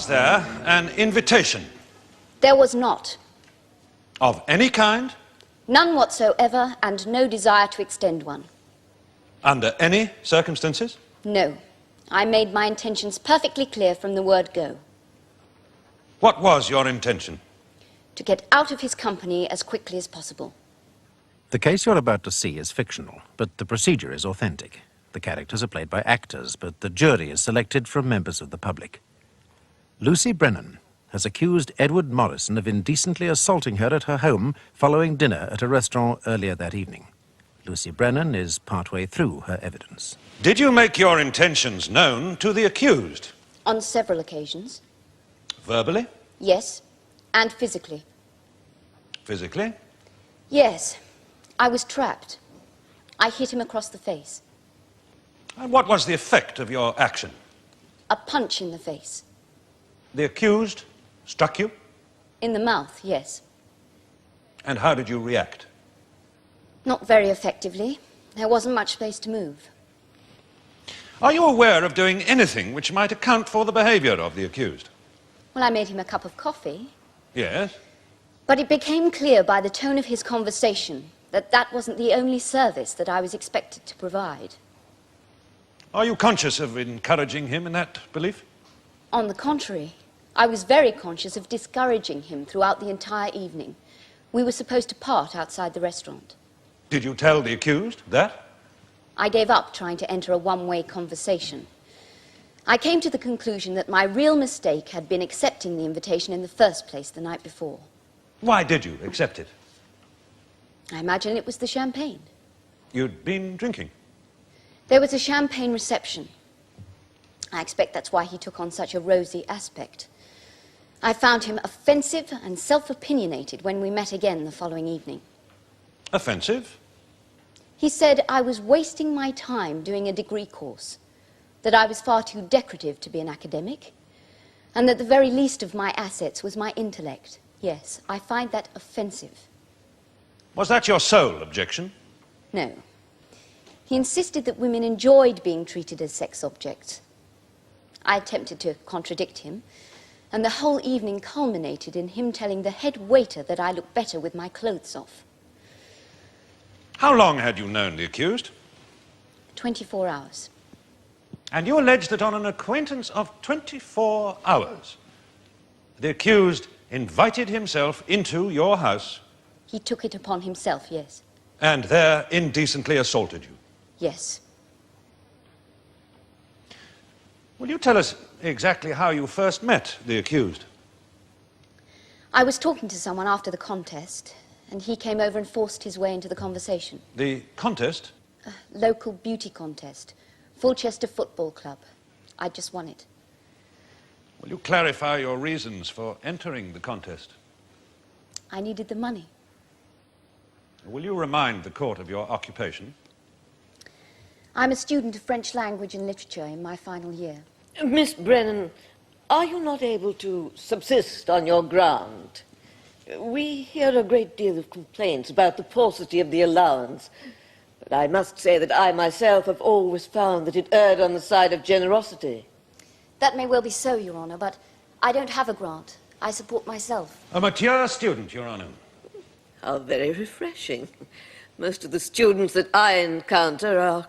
Was there an invitation? There was not. Of any kind? None whatsoever, and no desire to extend one. Under any circumstances? No. I made my intentions perfectly clear from the word go. What was your intention? To get out of his company as quickly as possible. The case you're about to see is fictional, but the procedure is authentic. The characters are played by actors, but the jury is selected from members of the public. Lucy Brennan has accused Edward Morrison of indecently assaulting her at her home following dinner at a restaurant earlier that evening. Lucy Brennan is partway through her evidence. Did you make your intentions known to the accused? On several occasions. Verbally? Yes. And physically. Physically? Yes. I was trapped. I hit him across the face. And what was the effect of your action? A punch in the face. The accused struck you? In the mouth, yes. And how did you react? Not very effectively. There wasn't much space to move. Are you aware of doing anything which might account for the behavior of the accused? Well, I made him a cup of coffee. Yes. But it became clear by the tone of his conversation that that wasn't the only service that I was expected to provide. Are you conscious of encouraging him in that belief? On the contrary, I was very conscious of discouraging him throughout the entire evening. We were supposed to part outside the restaurant. Did you tell the accused that? I gave up trying to enter a one-way conversation. I came to the conclusion that my real mistake had been accepting the invitation in the first place the night before. Why did you accept it? I imagine it was the champagne. You'd been drinking. There was a champagne reception. I expect that's why he took on such a rosy aspect. I found him offensive and self-opinionated when we met again the following evening. Offensive? He said I was wasting my time doing a degree course, that I was far too decorative to be an academic, and that the very least of my assets was my intellect. Yes, I find that offensive. Was that your sole objection? No. He insisted that women enjoyed being treated as sex objects. I attempted to contradict him, and the whole evening culminated in him telling the head waiter that I looked better with my clothes off. How long had you known the accused? 24 hours. And you allege that on an acquaintance of 24 hours, the accused invited himself into your house. He took it upon himself, yes. And there indecently assaulted you. Yes. Will you tell us exactly how you first met the accused? I was talking to someone after the contest, and he came over and forced his way into the conversation. The contest? A local beauty contest. Fulchester Football Club. I just won it. Will you clarify your reasons for entering the contest? I needed the money. Will you remind the court of your occupation? I'm a student of French language and literature in my final year. Miss Brennan, are you not able to subsist on your grant? We hear a great deal of complaints about the paucity of the allowance, but I must say that I myself have always found that it erred on the side of generosity. That may well be so, Your Honour, but I don't have a grant. I support myself. A mature student, Your Honour. How very refreshing. Most of the students that I encounter are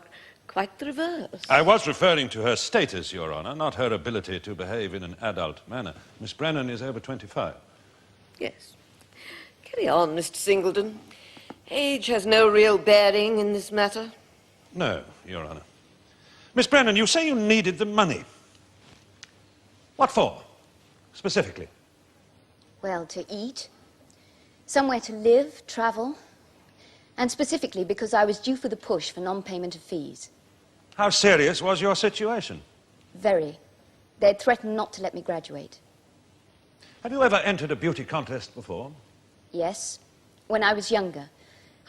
quite the reverse. I was referring to her status, Your Honour, not her ability to behave in an adult manner. Miss Brennan is over 25. Yes. Carry on, Mr. Singleton. Age has no real bearing in this matter. No, Your Honour. Miss Brennan, you say you needed the money. What for, specifically? Well, to eat, somewhere to live, travel, and specifically because I was due for the push for non-payment of fees. How serious was your situation? Very. They'd threatened not to let me graduate. Have you ever entered a beauty contest before? Yes, when I was younger.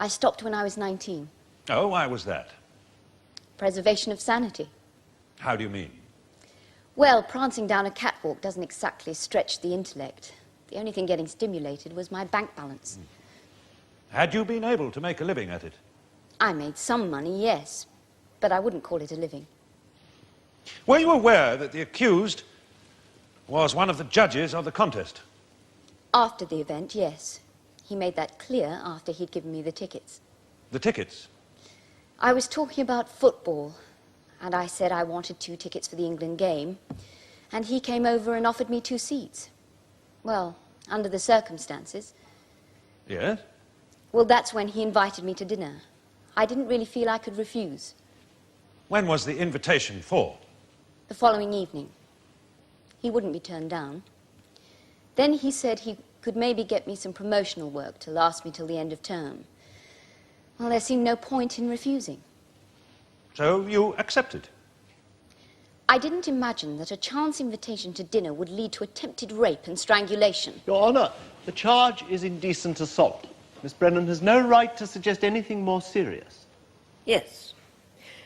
I stopped when I was 19. Oh, why was that? Preservation of sanity. How do you mean? Well, prancing down a catwalk doesn't exactly stretch the intellect. The only thing getting stimulated was my bank balance. Had you been able to make a living at it? I made some money, yes, but I wouldn't call it a living. Were you aware that the accused was one of the judges of the contest. After the event, yes. He made that clear after he'd given me the tickets. The tickets? I was talking about football, and I said I wanted 2 tickets for the England game, and he came over and offered me 2 seats. Well, under the circumstances. Yes? Well, that's when he invited me to dinner. I didn't really feel I could refuse. When was the invitation for? The following evening. He wouldn't be turned down. Then he said he could maybe get me some promotional work to last me till the end of term. Well, there seemed no point in refusing. So you accepted? I didn't imagine that a chance invitation to dinner would lead to attempted rape and strangulation. Your Honour, the charge is indecent assault. Miss Brennan has no right to suggest anything more serious. Yes.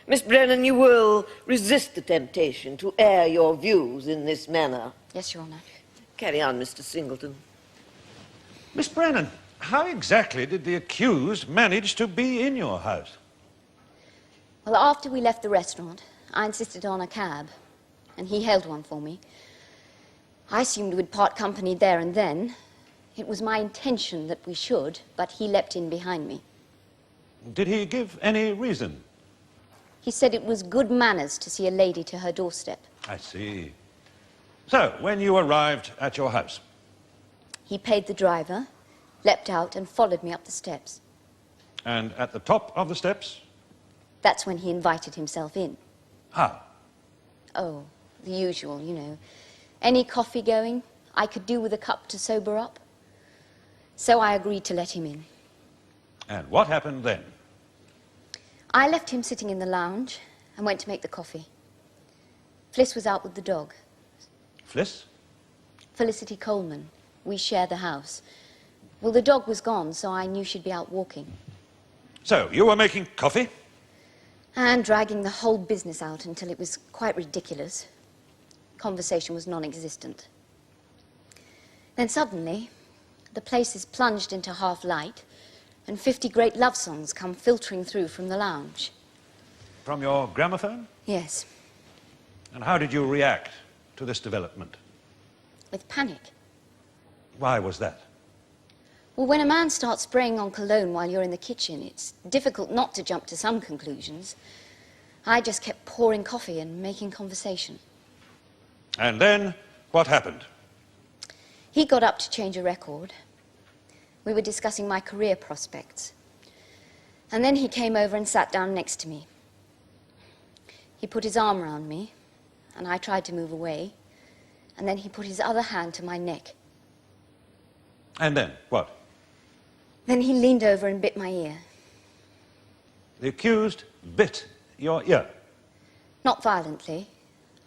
Miss Brennan, you will resist the temptation to air your views in this manner. Yes, Your Honour. Carry on, Mr. Singleton. Miss Brennan, how exactly did the accused manage to be in your house? Well, after we left the restaurant, I insisted on a cab, and he hailed one for me. I assumed we'd part company there and then. It was my intention that we should, but he leapt in behind me. Did he give any reason? He said it was good manners to see a lady to her doorstep. I see. So, when you arrived at your house? He paid the driver, leapt out, and followed me up the steps. And at the top of the steps? That's when he invited himself in. How? Oh, the usual, you know. Any coffee going, I could do with a cup to sober up. So I agreed to let him in. And what happened then? I left him sitting in the lounge and went to make the coffee. Fliss was out with the dog. Fliss? Felicity Coleman. We share the house. Well, the dog was gone, so I knew she'd be out walking. So, you were making coffee? And dragging the whole business out until it was quite ridiculous. Conversation was non-existent. Then suddenly, the place is plunged into half-light, and 50 great love songs come filtering through from the lounge. From your gramophone? Yes, And how did you react to this development? with panic. Why was that? Well, when a man starts spraying on cologne while you're in the kitchen, it's difficult not to jump to some conclusions. I just kept pouring coffee and making conversation. And then, what happened? He got up to change a record. We were discussing my career prospects. And then he came over and sat down next to me. He put his arm around me, and I tried to move away. And then he put his other hand to my neck. And then, what? Then he leaned over and bit my ear. The accused bit your ear. Not violently.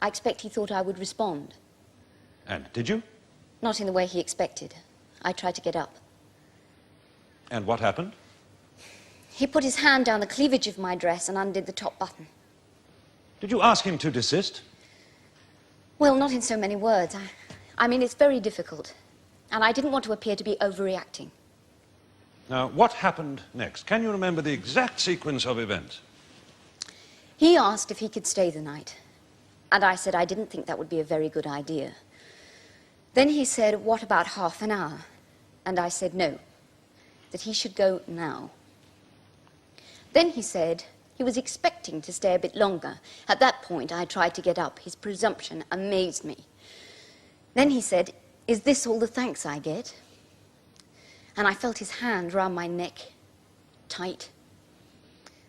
I expect he thought I would respond. And did you? Not in the way he expected. I tried to get up. And what happened? He put his hand down the cleavage of my dress and undid the top button. Did you ask him to desist? Well, not in so many words. I mean, it's very difficult. And I didn't want to appear to be overreacting. Now, what happened next? Can you remember the exact sequence of events? He asked if he could stay the night. And I said I didn't think that would be a very good idea. Then he said, what about half an hour? And I said no, that he should go now. Then he said he was expecting to stay a bit longer. At that point, I tried to get up. His presumption amazed me. Then he said, is this all the thanks I get? And I felt his hand round my neck, tight.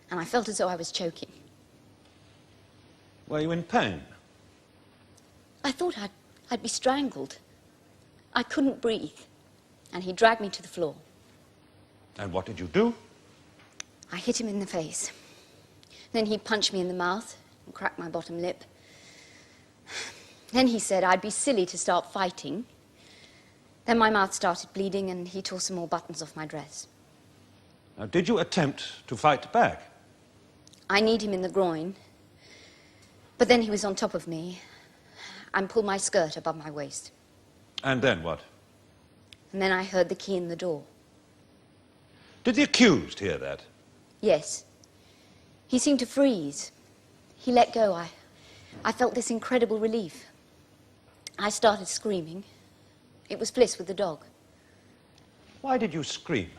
And I felt as though I was choking. Were you in pain? I thought I'd be strangled. I couldn't breathe. And he dragged me to the floor. And what did you do? I hit him in the face. Then he punched me in the mouth and cracked my bottom lip. Then he said I'd be silly to start fighting. Then my mouth started bleeding and he tore some more buttons off my dress. Now, did you attempt to fight back? I kneed him in the groin. But then he was on top of me and pulled my skirt above my waist. And then what? And then I heard the key in the door. Did the accused hear that? Yes. He seemed to freeze. He let go. I felt this incredible relief. I started screaming. It was Fliss with the dog. Why did you scream?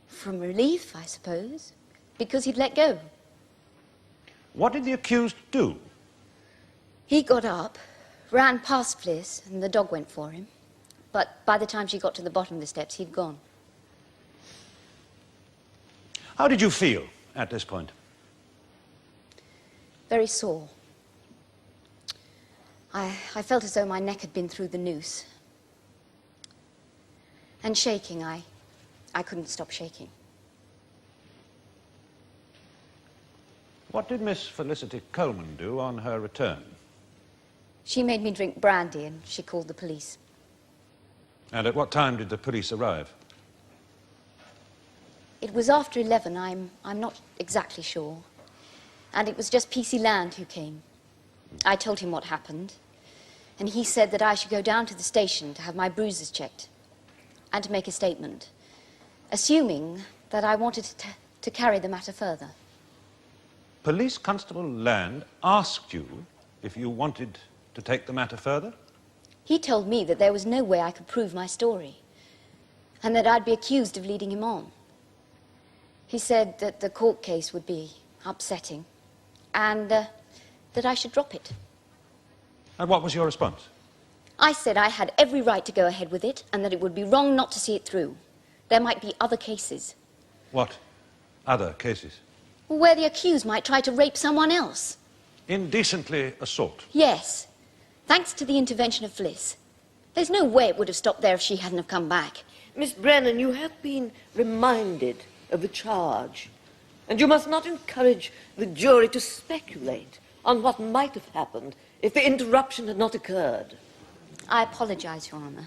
From relief, I suppose, because he'd let go. What did the accused do? He got up, ran past Fliss, and the dog went for him. But by the time she got to the bottom of the steps, he'd gone. How did you feel at this point? Very sore. I felt as though my neck had been through the noose. And shaking, I couldn't stop shaking. What did Miss Felicity Coleman do on her return? She made me drink brandy and she called the police. And at what time did the police arrive? It was after 11, I'm not exactly sure. And it was just PC Land who came. I told him what happened, and he said that I should go down to the station to have my bruises checked and to make a statement, assuming that I wanted to carry the matter further. Police Constable Land asked you if you wanted to take the matter further? He told me that there was no way I could prove my story, and that I'd be accused of leading him on. He said that the court case would be upsetting, and that I should drop it. And what was your response? I said I had every right to go ahead with it, and that it would be wrong not to see it through. There might be other cases. What other cases? Where the accused might try to rape someone else. Indecently assault. Yes. Thanks to the intervention of Fliss. There's no way it would have stopped there if she hadn't have come back. Miss Brennan, you have been reminded of the charge. And you must not encourage the jury to speculate on what might have happened if the interruption had not occurred. I apologize, Your Honor.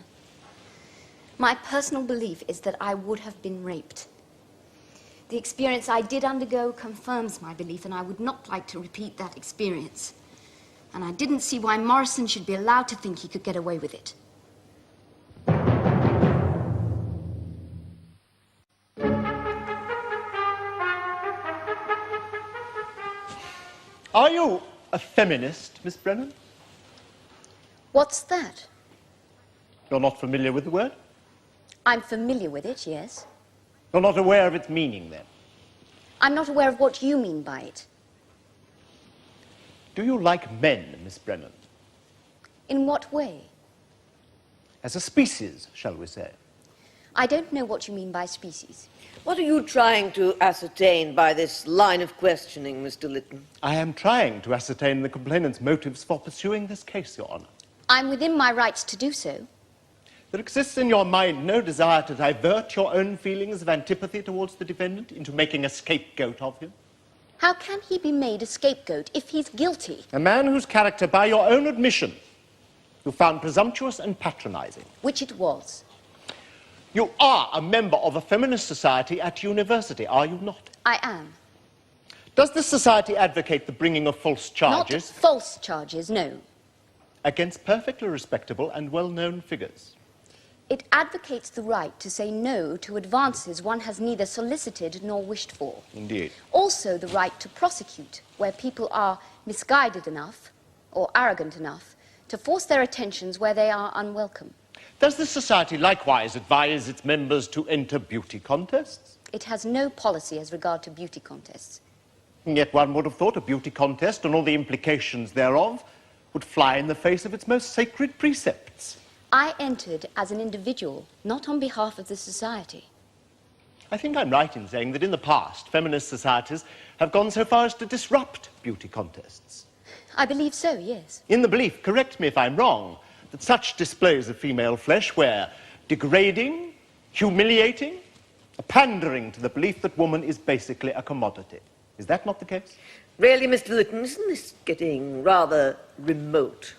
My personal belief is that I would have been raped. The experience I did undergo confirms my belief, and I would not like to repeat that experience. And I didn't see why Morrison should be allowed to think he could get away with it. Are you a feminist, Miss Brennan? What's that? You're not familiar with the word? I'm familiar with it, yes. You're not aware of its meaning, then? I'm not aware of what you mean by it. Do you like men, Miss Brennan? In what way? As a species, shall we say? I don't know what you mean by species. What are you trying to ascertain by this line of questioning, Mr. Lytton? I am trying to ascertain the complainant's motives for pursuing this case, Your Honor. I'm within my rights to do so. There exists in your mind no desire to divert your own feelings of antipathy towards the defendant into making a scapegoat of him? How can he be made a scapegoat if he's guilty? A man whose character, by your own admission, you found presumptuous and patronizing. Which it was. You are a member of a feminist society at university, are you not? I am. Does this society advocate the bringing of false charges? Not false charges, no. Against perfectly respectable and well-known figures? It advocates the right to say no to advances one has neither solicited nor wished for. Indeed. Also the right to prosecute where people are misguided enough or arrogant enough to force their attentions where they are unwelcome. Does this society likewise advise its members to enter beauty contests? It has no policy as regard to beauty contests. And yet one would have thought a beauty contest and all the implications thereof would fly in the face of its most sacred precepts. I entered as an individual, not on behalf of the society. I think I'm right in saying that in the past, feminist societies have gone so far as to disrupt beauty contests. I believe so, yes. In the belief, correct me if I'm wrong, that such displays of female flesh were degrading, humiliating, pandering to the belief that woman is basically a commodity. Is that not the case? Really, Mr. Lytton, isn't this getting rather remote?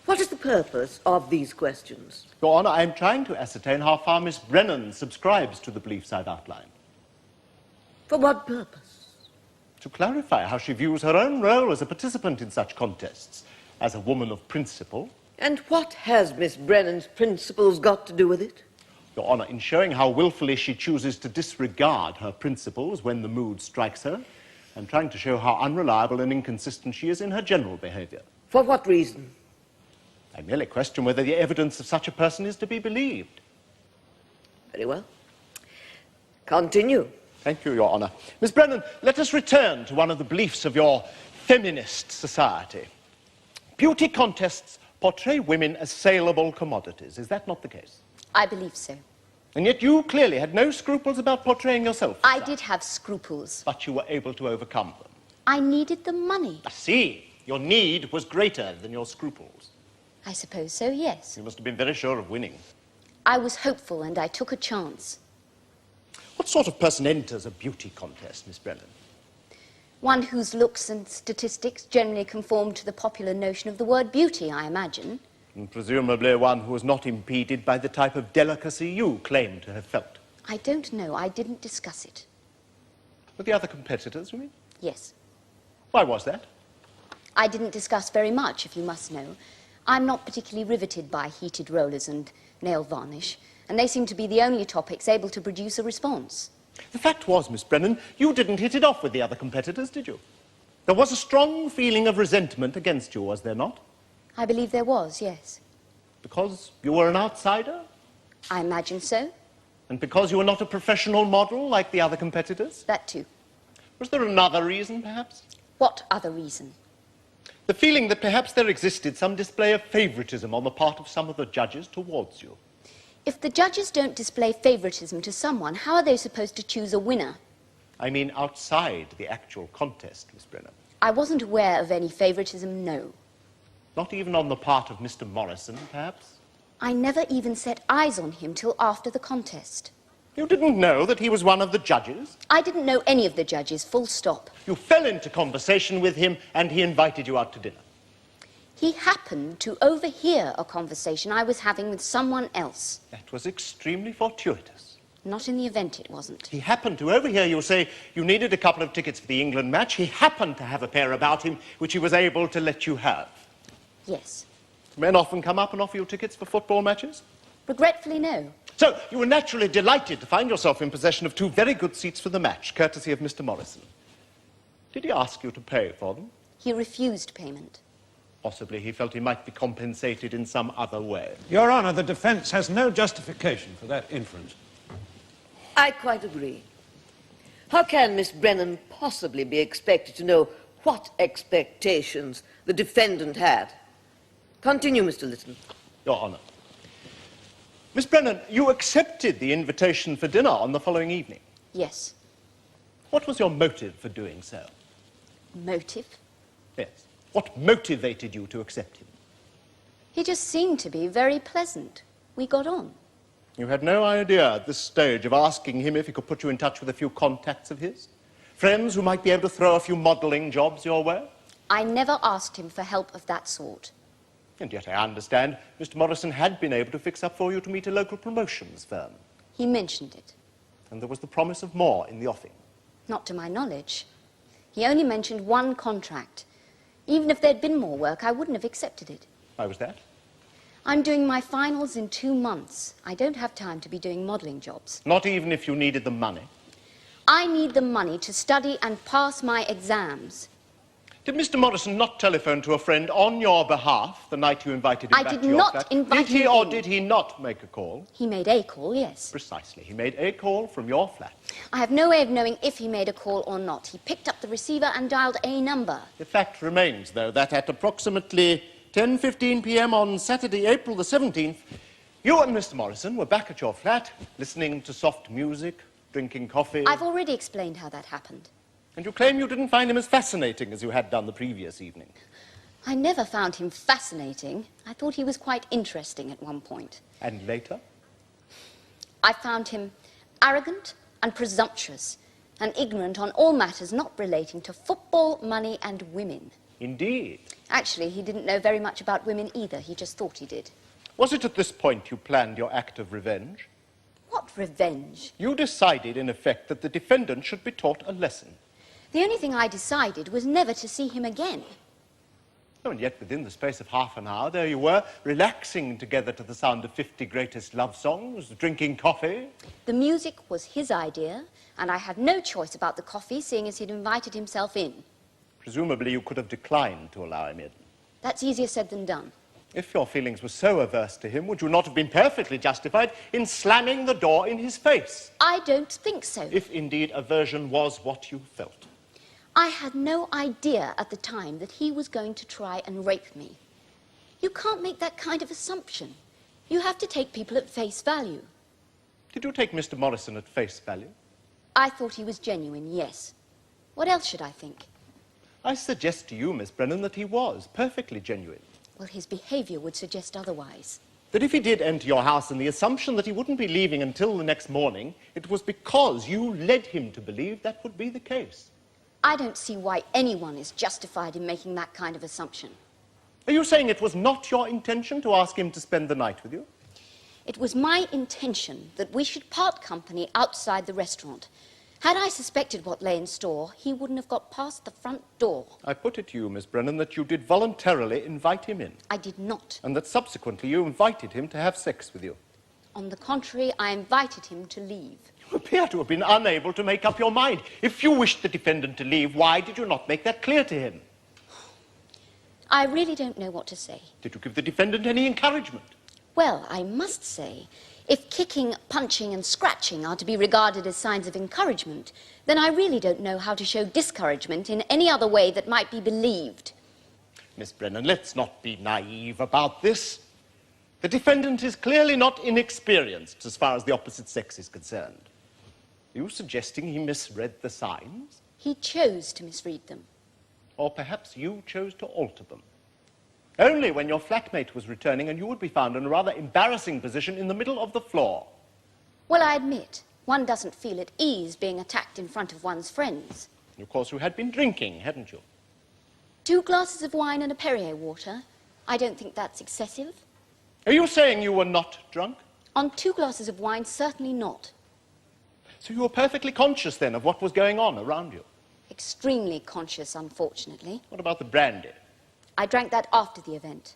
What is the purpose of these questions? Your Honour, I'm trying to ascertain how far Miss Brennan subscribes to the beliefs I've outlined. For what purpose? To clarify how she views her own role as a participant in such contests, as a woman of principle. And what has Miss Brennan's principles got to do with it? Your Honour, in showing how willfully she chooses to disregard her principles when the mood strikes her, I'm trying to show how unreliable and inconsistent she is in her general behaviour. For what reason? I merely question whether the evidence of such a person is to be believed. Very well. Continue. Thank you, Your Honour. Miss Brennan, let us return to one of the beliefs of your feminist society. Beauty contests portray women as saleable commodities. Is that not the case? I believe so. And yet you clearly had no scruples about portraying yourself. I did have scruples. But you were able to overcome them. I needed the money. I see. Your need was greater than your scruples. I suppose so, yes. You must have been very sure of winning. I was hopeful and I took a chance. What sort of person enters a beauty contest, Miss Brennan? One whose looks and statistics generally conform to the popular notion of the word beauty, I imagine. And presumably one who was not impeded by the type of delicacy you claim to have felt. I don't know. I didn't discuss it. With the other competitors, you mean? Yes. Why was that? I didn't discuss very much, if you must know. I'm not particularly riveted by heated rollers and nail varnish, and they seem to be the only topics able to produce a response. The fact was, Miss Brennan, you didn't hit it off with the other competitors, did you? There was a strong feeling of resentment against you, was there not? I believe there was, yes. Because you were an outsider? I imagine so. And because you were not a professional model like the other competitors? That too. Was there another reason, perhaps? What other reason? The feeling that perhaps there existed some display of favoritism on the part of some of the judges towards you. If the judges don't display favoritism to someone, how are they supposed to choose a winner? I mean outside the actual contest, Miss Brennan. I wasn't aware of any favoritism, no. Not even on the part of Mr. Morrison, perhaps? I never even set eyes on him till after the contest. You didn't know that he was one of the judges? I didn't know any of the judges, full stop. You fell into conversation with him and he invited you out to dinner. He happened to overhear a conversation I was having with someone else. That was extremely fortuitous. Not in the event, it wasn't. He happened to overhear you say you needed a couple of tickets for the England match. He happened to have a pair about him, which he was able to let you have. Yes. Men often come up and offer you tickets for football matches? Regretfully, no. So, you were naturally delighted to find yourself in possession of 2 very good seats for the match, courtesy of Mr. Morrison. Did he ask you to pay for them? He refused payment. Possibly he felt he might be compensated in some other way. Your Honour, the defence has no justification for that inference. I quite agree. How can Miss Brennan possibly be expected to know what expectations the defendant had? Continue, Mr. Lytton. Your Honour. Miss Brennan, you accepted the invitation for dinner on the following evening. Yes. What was your motive for doing so? Motive? Yes. What motivated you to accept him? He just seemed to be very pleasant. We got on. You had no idea at this stage of asking him if he could put you in touch with a few contacts of his? Friends who might be able to throw a few modelling jobs your way? I never asked him for help of that sort. And yet I understand Mr. Morrison had been able to fix up for you to meet a local promotions firm. He mentioned it. And there was the promise of more in the offing. Not to my knowledge. He only mentioned one contract. Even if there'd been more work, I wouldn't have accepted it. Why was that? I'm doing my finals in 2 months. I don't have time to be doing modelling jobs. Not even if you needed the money. I need the money to study and pass my exams. Did Mr. Morrison not telephone to a friend on your behalf the night you invited him I back did to your not flat? invite Did he him or in. did he not make a call? He made a call, yes. Precisely. He made a call from your flat. I have no way of knowing if he made a call or not. He picked up the receiver and dialed a number. The fact remains, though, that at approximately 10:15 p.m. on Saturday, April the 17th, you and Mr. Morrison were back at your flat, listening to soft music, drinking coffee. I've already explained how that happened. And you claim you didn't find him as fascinating as you had done the previous evening. I never found him fascinating. I thought he was quite interesting at one point. And later? I found him arrogant and presumptuous and ignorant on all matters not relating to football, money and women. Indeed. Actually, he didn't know very much about women either. He just thought he did. Was it at this point you planned your act of revenge? What revenge? You decided, in effect, that the defendant should be taught a lesson. The only thing I decided was never to see him again. Oh, and yet within the space of half an hour, there you were, relaxing together to the sound of 50 greatest love songs, drinking coffee. The music was his idea, and I had no choice about the coffee, seeing as he'd invited himself in. Presumably you could have declined to allow him in. That's easier said than done. If your feelings were so averse to him, would you not have been perfectly justified in slamming the door in his face? I don't think so. If indeed aversion was what you felt. I had no idea at the time that he was going to try and rape me. You can't make that kind of assumption. You have to take people at face value. Did you take Mr. Morrison at face value? I thought he was genuine, yes. What else should I think? I suggest to you, Miss Brennan, that he was perfectly genuine. Well, his behaviour would suggest otherwise. That if he did enter your house in the assumption that he wouldn't be leaving until the next morning, it was because you led him to believe that would be the case. I don't see why anyone is justified in making that kind of assumption. Are you saying it was not your intention to ask him to spend the night with you? It was my intention that we should part company outside the restaurant. Had I suspected what lay in store, he wouldn't have got past the front door. I put it to you, Miss Brennan, that you did voluntarily invite him in. I did not. And that subsequently you invited him to have sex with you. On the contrary, I invited him to leave. You appear to have been unable to make up your mind. If you wished the defendant to leave, why did you not make that clear to him? I really don't know what to say. Did you give the defendant any encouragement? Well, I must say, if kicking, punching and scratching are to be regarded as signs of encouragement, then I really don't know how to show discouragement in any other way that might be believed. Miss Brennan, let's not be naive about this. The defendant is clearly not inexperienced as far as the opposite sex is concerned. Are you suggesting he misread the signs? He chose to misread them. Or perhaps you chose to alter them? Only when your flatmate was returning and you would be found in a rather embarrassing position in the middle of the floor. Well, I admit, one doesn't feel at ease being attacked in front of one's friends. Of course, you had been drinking, hadn't you? 2 glasses of wine and a Perrier water. I don't think that's excessive. Are you saying you were not drunk? On 2 glasses of wine, certainly not. So you were perfectly conscious then of what was going on around you? Extremely conscious, unfortunately. What about the brandy? I drank that after the event.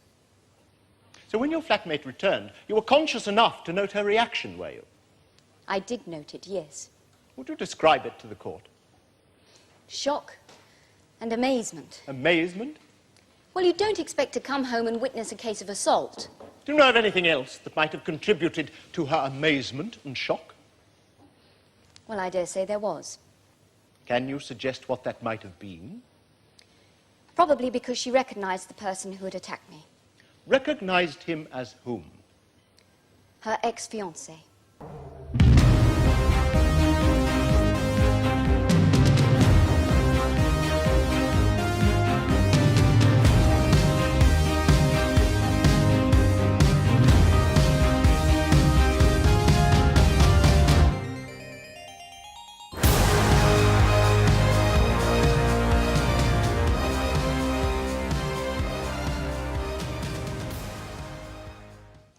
So when your flatmate returned, you were conscious enough to note her reaction, were you? I did note it, yes. Would you describe it to the court? Shock and amazement. Amazement? Well, you don't expect to come home and witness a case of assault. Do you know of anything else that might have contributed to her amazement and shock? Well, I dare say there was. Can you suggest what that might have been? Probably because she recognized the person who had attacked me. Recognized him as whom? Her ex-fiancé.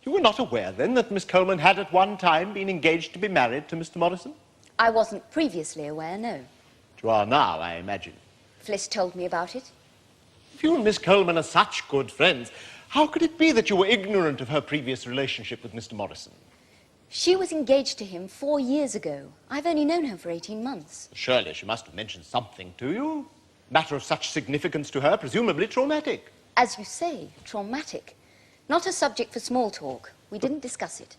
You were not aware, then, that Miss Coleman had at one time been engaged to be married to Mr. Morrison? I wasn't previously aware, no. You are now, I imagine. Fliss told me about it. If you and Miss Coleman are such good friends, how could it be that you were ignorant of her previous relationship with Mr. Morrison? She was engaged to him 4 years ago. I've only known her for 18 months. Surely she must have mentioned something to you. Matter of such significance to her, presumably traumatic. As you say, traumatic. Not a subject for small talk. We didn't discuss it.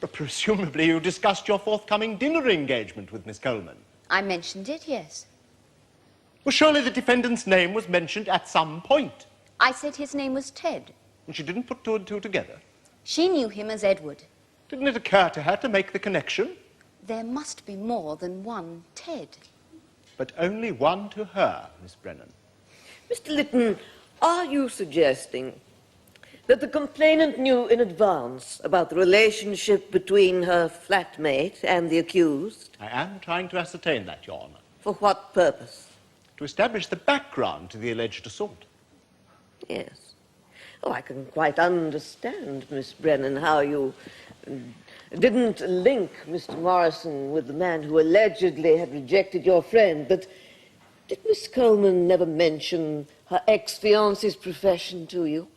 But presumably you discussed your forthcoming dinner engagement with Miss Coleman. I mentioned it, yes. Well, surely the defendant's name was mentioned at some point. I said his name was Ted. And she didn't put 2 and 2 together. She knew him as Edward. Didn't it occur to her to make the connection? There must be more than one Ted. But only one to her, Miss Brennan. Mr. Lytton, are you suggesting that the complainant knew in advance about the relationship between her flatmate and the accused? I am trying to ascertain that, Your Honour. For what purpose? To establish the background to the alleged assault. Yes. Oh, I can quite understand, Miss Brennan, how you didn't link Mr. Morrison with the man who allegedly had rejected your friend, but did Miss Coleman never mention her ex-fiancé's profession to you?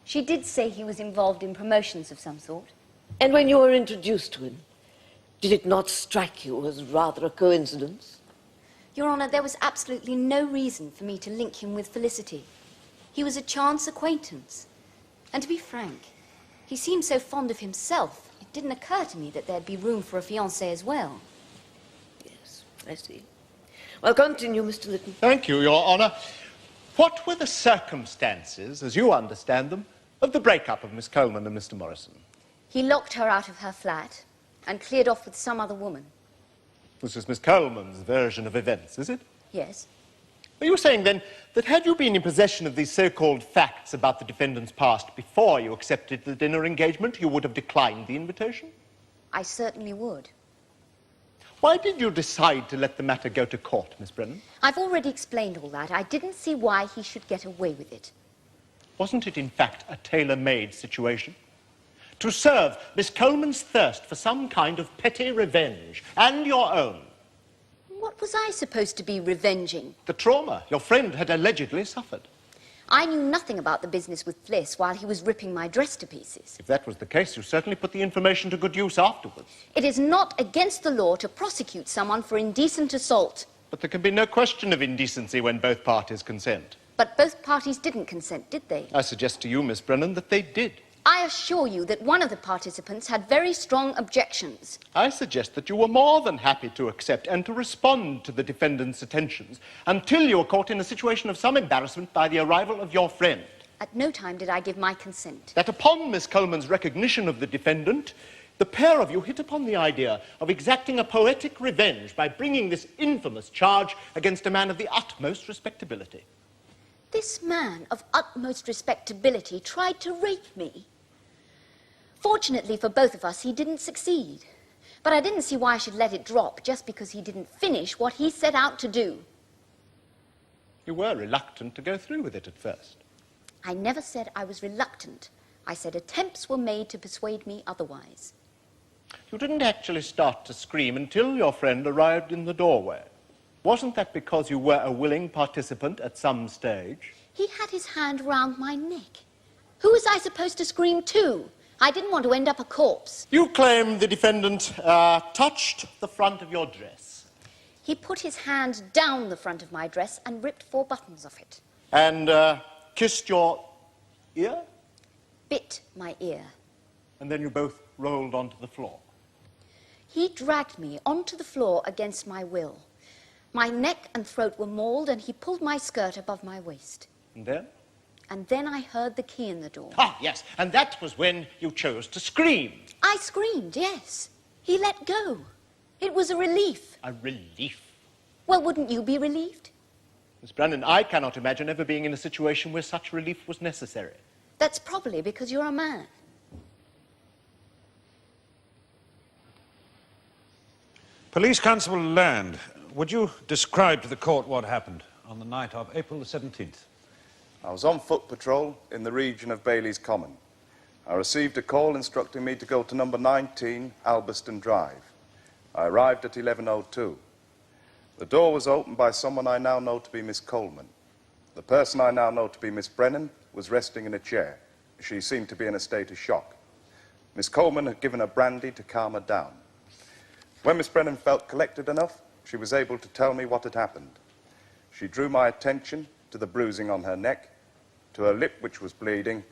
She did say he was involved in promotions of some sort. And when you were introduced to him, did it not strike you as rather a coincidence? Your Honour, there was absolutely no reason for me to link him with Felicity. He was a chance acquaintance. And to be frank, he seemed so fond of himself, it didn't occur to me that there'd be room for a fiancée as well. Yes, I see. Well, continue, Mr. Lytton. Thank you, Your Honour. What were the circumstances, as you understand them, of the breakup of Miss Coleman and Mr. Morrison? He locked her out of her flat and cleared off with some other woman. This is Miss Coleman's version of events, is it? Yes. Are you saying, then, that had you been in possession of these so-called facts about the defendant's past before you accepted the dinner engagement, you would have declined the invitation? I certainly would. Why did you decide to let the matter go to court, Miss Brennan? I've already explained all that. I didn't see why he should get away with it. Wasn't it, in fact, a tailor-made situation? To serve Miss Coleman's thirst for some kind of petty revenge, and your own. What was I supposed to be revenging? The trauma your friend had allegedly suffered. I knew nothing about the business with Fliss while he was ripping my dress to pieces. If that was the case, you certainly put the information to good use afterwards. It is not against the law to prosecute someone for indecent assault. But there can be no question of indecency when both parties consent. But both parties didn't consent, did they? I suggest to you, Miss Brennan, that they did. I assure you that one of the participants had very strong objections. I suggest that you were more than happy to accept and to respond to the defendant's attentions until you were caught in a situation of some embarrassment by the arrival of your friend. At no time did I give my consent. That upon Miss Coleman's recognition of the defendant, the pair of you hit upon the idea of exacting a poetic revenge by bringing this infamous charge against a man of the utmost respectability. This man of utmost respectability tried to rape me. Fortunately for both of us, he didn't succeed. But I didn't see why I should let it drop just because he didn't finish what he set out to do. You were reluctant to go through with it at first. I never said I was reluctant. I said attempts were made to persuade me otherwise. You didn't actually start to scream until your friend arrived in the doorway. Wasn't that because you were a willing participant at some stage? He had his hand round my neck. Who was I supposed to scream to? I didn't want to end up a corpse. You claim the defendant touched the front of your dress. He put his hand down the front of my dress and ripped 4 buttons off it. And kissed your ear? Bit my ear. And then you both rolled onto the floor. He dragged me onto the floor against my will. My neck and throat were mauled, and he pulled my skirt above my waist. And then? And then I heard the key in the door. Ah, yes, and that was when you chose to scream. I screamed, yes. He let go. It was a relief. A relief? Well, wouldn't you be relieved? Miss Brennan, I cannot imagine ever being in a situation where such relief was necessary. That's probably because you're a man. Police Constable Land, would you describe to the court what happened on the night of April the 17th? I was on foot patrol in the region of Bailey's Common. I received a call instructing me to go to number 19, Albiston Drive. I arrived at 11:02. The door was opened by someone I now know to be Miss Coleman. The person I now know to be Miss Brennan was resting in a chair. She seemed to be in a state of shock. Miss Coleman had given her brandy to calm her down. When Miss Brennan felt collected enough, she was able to tell me what had happened. She drew my attention to the bruising on her neck, to her lip which was bleeding,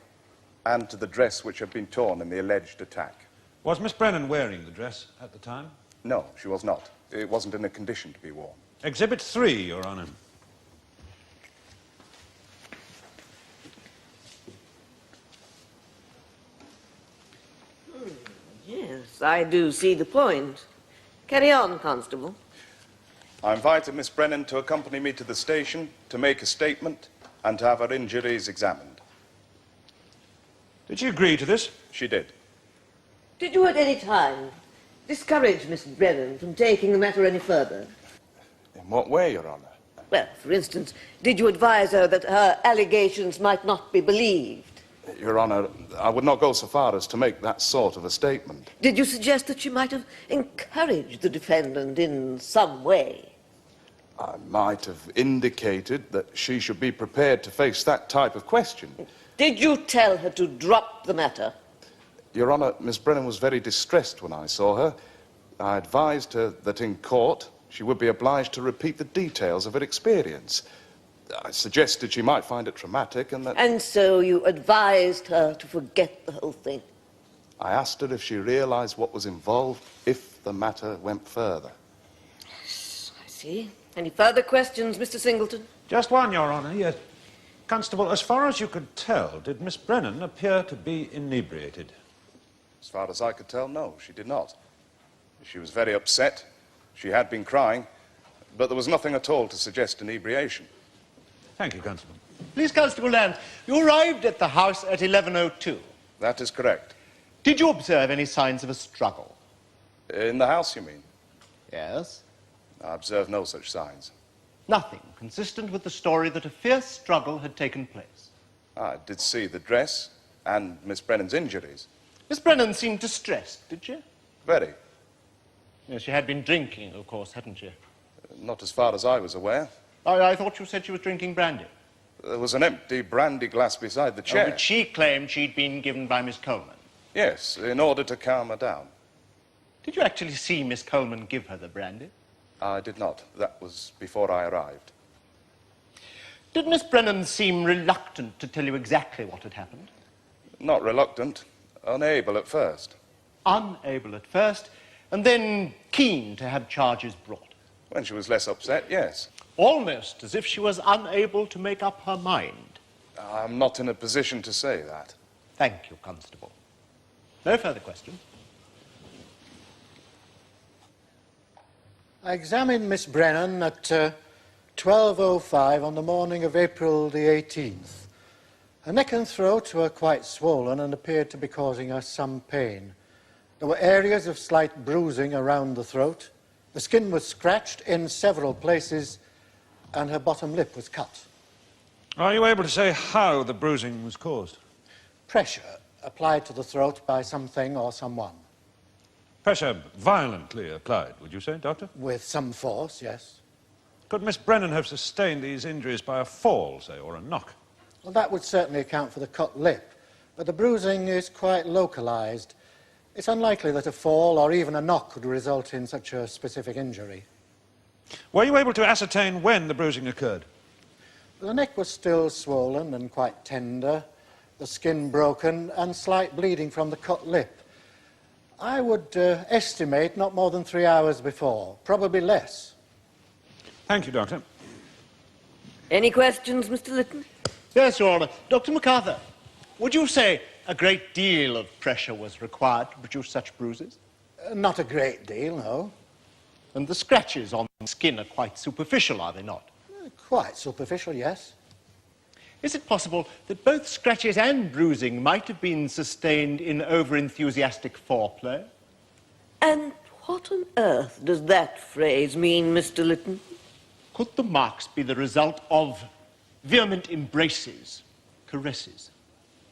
and to the dress which had been torn in the alleged attack. Was Miss Brennan wearing the dress at the time? No, she was not. It wasn't in a condition to be worn. Exhibit 3, Your Honour. Yes, I do see the point. Carry on, Constable. I invited Miss Brennan to accompany me to the station to make a statement and to have her injuries examined. Did she agree to this? She did. Did you at any time discourage Miss Brennan from taking the matter any further? In what way, Your Honour? Well, for instance, did you advise her that her allegations might not be believed? Your Honour, I would not go so far as to make that sort of a statement. Did you suggest that she might have encouraged the defendant in some way? I might have indicated that she should be prepared to face that type of question. Did you tell her to drop the matter? Your Honour, Miss Brennan was very distressed when I saw her. I advised her that in court she would be obliged to repeat the details of her experience. I suggested she might find it traumatic and that... And so you advised her to forget the whole thing. I asked her if she realised what was involved if the matter went further. Yes, I see. Any further questions, Mr. Singleton? Just one, Your Honour, yes. Constable, as far as you could tell, did Miss Brennan appear to be inebriated? As far as I could tell, no, she did not. She was very upset. She had been crying, but there was nothing at all to suggest inebriation. Thank you, Constable. Please, Constable Land, you arrived at the house at 11:02. That is correct. Did you observe any signs of a struggle? In the house, you mean? Yes. I observed no such signs. Nothing consistent with the story that a fierce struggle had taken place. I did see the dress and Miss Brennan's injuries. Miss Brennan seemed distressed, did she? Very. Yes, she had been drinking, of course, hadn't she? Not as far as I was aware. I thought you said she was drinking brandy. There was an empty brandy glass beside the chair. Which she claimed she'd been given by Miss Coleman. Yes, in order to calm her down. Did you actually see Miss Coleman give her the brandy? I did not. That was before I arrived. Did Miss Brennan seem reluctant to tell you exactly what had happened? Not reluctant, unable at first. Unable at first, and then keen to have charges brought. When she was less upset, yes. Almost as if she was unable to make up her mind. I'm not in a position to say that. Thank you, Constable. No further questions. I examined Miss Brennan at 12:05 on the morning of April the 18th. Her neck and throat were quite swollen and appeared to be causing her some pain. There were areas of slight bruising around the throat. The skin was scratched in several places, and her bottom lip was cut. Are you able to say how the bruising was caused? Pressure applied to the throat by something or someone. Pressure violently applied, would you say, Doctor? With some force, yes. Could Miss Brennan have sustained these injuries by a fall, say, or a knock? Well, that would certainly account for the cut lip, but the bruising is quite localized. It's unlikely that a fall or even a knock could result in such a specific injury. Were you able to ascertain when the bruising occurred? The neck was still swollen and quite tender, the skin broken, and slight bleeding from the cut lip. I would estimate not more than 3 hours before, probably less. Thank you, Doctor. Any questions, Mr. Lytton? Yes, Your Honour. Dr. MacArthur, would you say a great deal of pressure was required to produce such bruises? Not a great deal, no. And the scratches on the skin are quite superficial, are they not? Quite superficial, yes. Is it possible that both scratches and bruising might have been sustained in over-enthusiastic foreplay? And what on earth does that phrase mean, Mr. Lytton? Could the marks be the result of vehement embraces, caresses,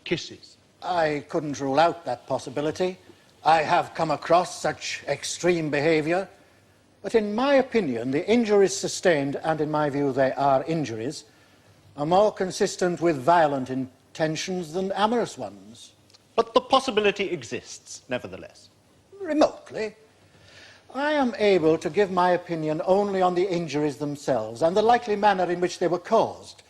kisses? I couldn't rule out that possibility. I have come across such extreme behaviour. But in my opinion, the injuries sustained, and in my view they are injuries, are more consistent with violent intentions than amorous ones. But the possibility exists, nevertheless. Remotely. I am able to give my opinion only on the injuries themselves and the likely manner in which they were caused.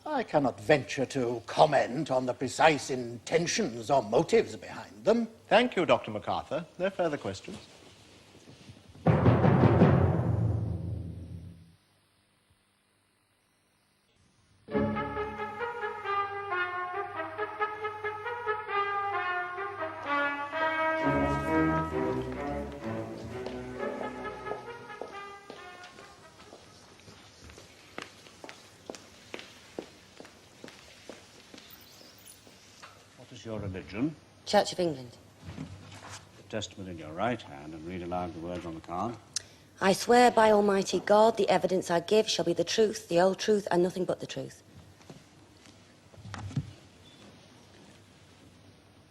I cannot venture to comment on the precise intentions or motives behind them. Thank you, Dr. MacArthur. No further questions. What is your religion? Church of England. The Testament in your right hand and read aloud the words on the card. I swear by Almighty God, the evidence I give shall be the truth, the whole truth, and nothing but the truth.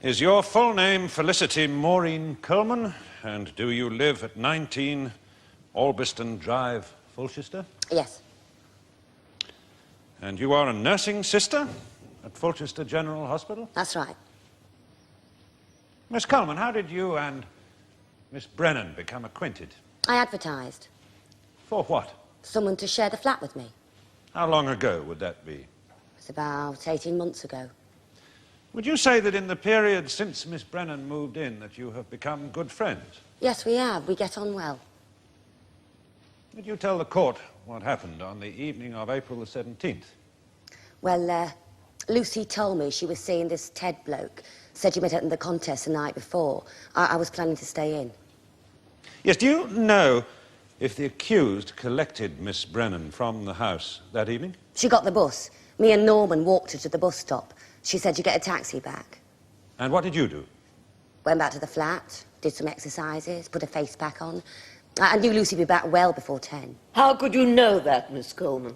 Is your full name Felicity Maureen Coleman? And do you live at 19 Albiston Drive, Fulchester? Yes. And you are a nursing sister at Fulchester General Hospital? That's right. Miss Coleman, how did you and Miss Brennan become acquainted? I advertised. For what? Someone to share the flat with me. How long ago would that be? It's about 18 months ago. Would you say that in the period since Miss Brennan moved in that you have become good friends? Yes, we have. We get on well. Did you tell the court what happened on the evening of April the 17th? Well, Lucy told me she was seeing this Ted bloke. Said you met at the contest the night before. I was planning to stay in. Yes, do you know if the accused collected Miss Brennan from the house that evening? She got the bus. Me and Norman walked her to the bus stop. She said you get a taxi back. And what did you do? Went back to the flat, did some exercises, put a face pack on. I knew Lucy would be back well before 10. How could you know that, Miss Coleman?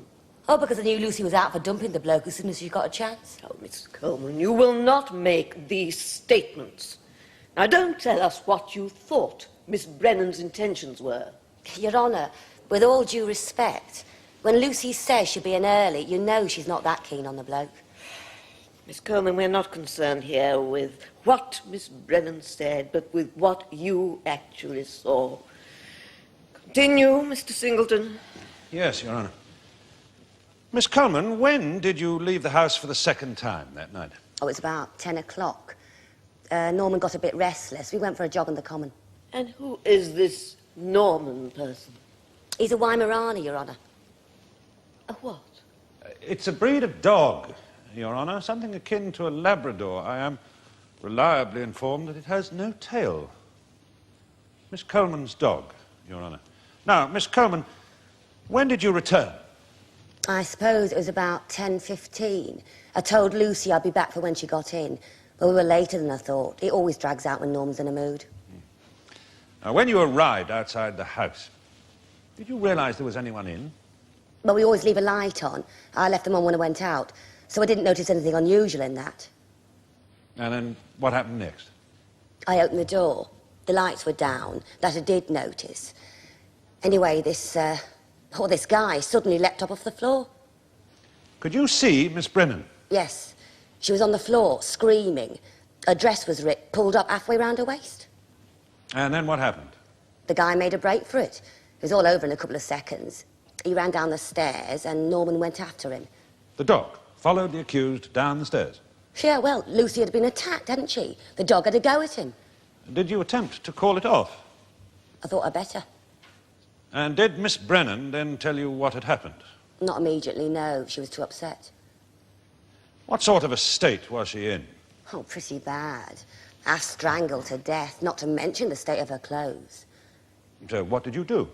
Oh, because I knew Lucy was out for dumping the bloke as soon as she got a chance. Oh, Miss Coleman, you will not make these statements. Now, don't tell us what you thought Miss Brennan's intentions were. Your Honour, with all due respect, when Lucy says she'll be in early, you know she's not that keen on the bloke. Miss Coleman, we're not concerned here with what Miss Brennan said, but with what you actually saw. Continue, Mr. Singleton. Yes, Your Honour. Miss Coleman, when did you leave the house for the second time that night? Oh, it's about 10 o'clock. Norman got a bit restless. We went for a jog on the common. And who is this Norman person? He's a Weimaraner, Your Honour. A what? It's a breed of dog, Your Honour, something akin to a Labrador. I am reliably informed that it has no tail. Miss Coleman's dog, Your Honour. Now, Miss Coleman, when did you return? I suppose it was about 10:15. I told Lucy I'd be back for when she got in. But we were later than I thought. It always drags out when Norm's in a mood. Now, when you arrived outside the house, did you realise there was anyone in? But we always leave a light on. I left them on when I went out, so I didn't notice anything unusual in that. And then what happened next? I opened the door. The lights were down. That I did notice. Anyway, this guy suddenly leapt up off the floor. Could you see Miss Brennan? Yes. She was on the floor, screaming. Her dress was ripped, pulled up halfway round her waist. And then what happened? The guy made a break for it. It was all over in a couple of seconds. He ran down the stairs and Norman went after him. The dog followed the accused down the stairs? Yeah, well, Lucy had been attacked, hadn't she? The dog had a go at him. Did you attempt to call it off? I thought I'd better. And did Miss Brennan then tell you what had happened? Not immediately, no. She was too upset. What sort of a state was she in? Oh, pretty bad. Half strangled to death, not to mention the state of her clothes. So what did you do?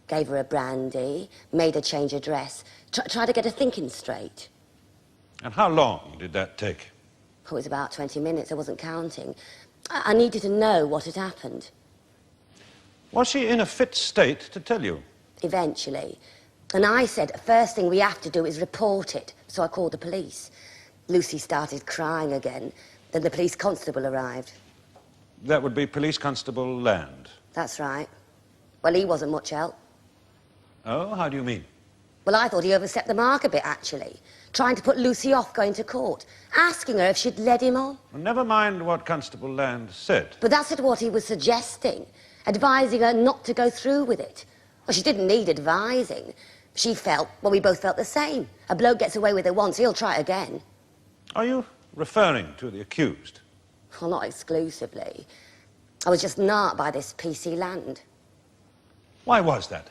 Gave her a brandy, made her change her dress, tried to get her thinking straight. And how long did that take? Oh, it was about 20 minutes, I wasn't counting. I needed to know what had happened. Was she in a fit state to tell you? Eventually. And I said, first thing we have to do is report it. So I called the police. Lucy started crying again. Then the police constable arrived. That would be Police Constable Land. That's right. Well, he wasn't much help. Oh, how do you mean? Well, I thought he overstepped the mark a bit, actually. Trying to put Lucy off going to court. Asking her if she'd led him on. Well, never mind what Constable Land said. But that's what he was suggesting. Advising her not to go through with it. Well, she didn't need advising. She felt, well, we both felt the same. A bloke gets away with it once, he'll try again. Are you referring to the accused? Well, not exclusively. I was just narked by this PC Land. Why was that?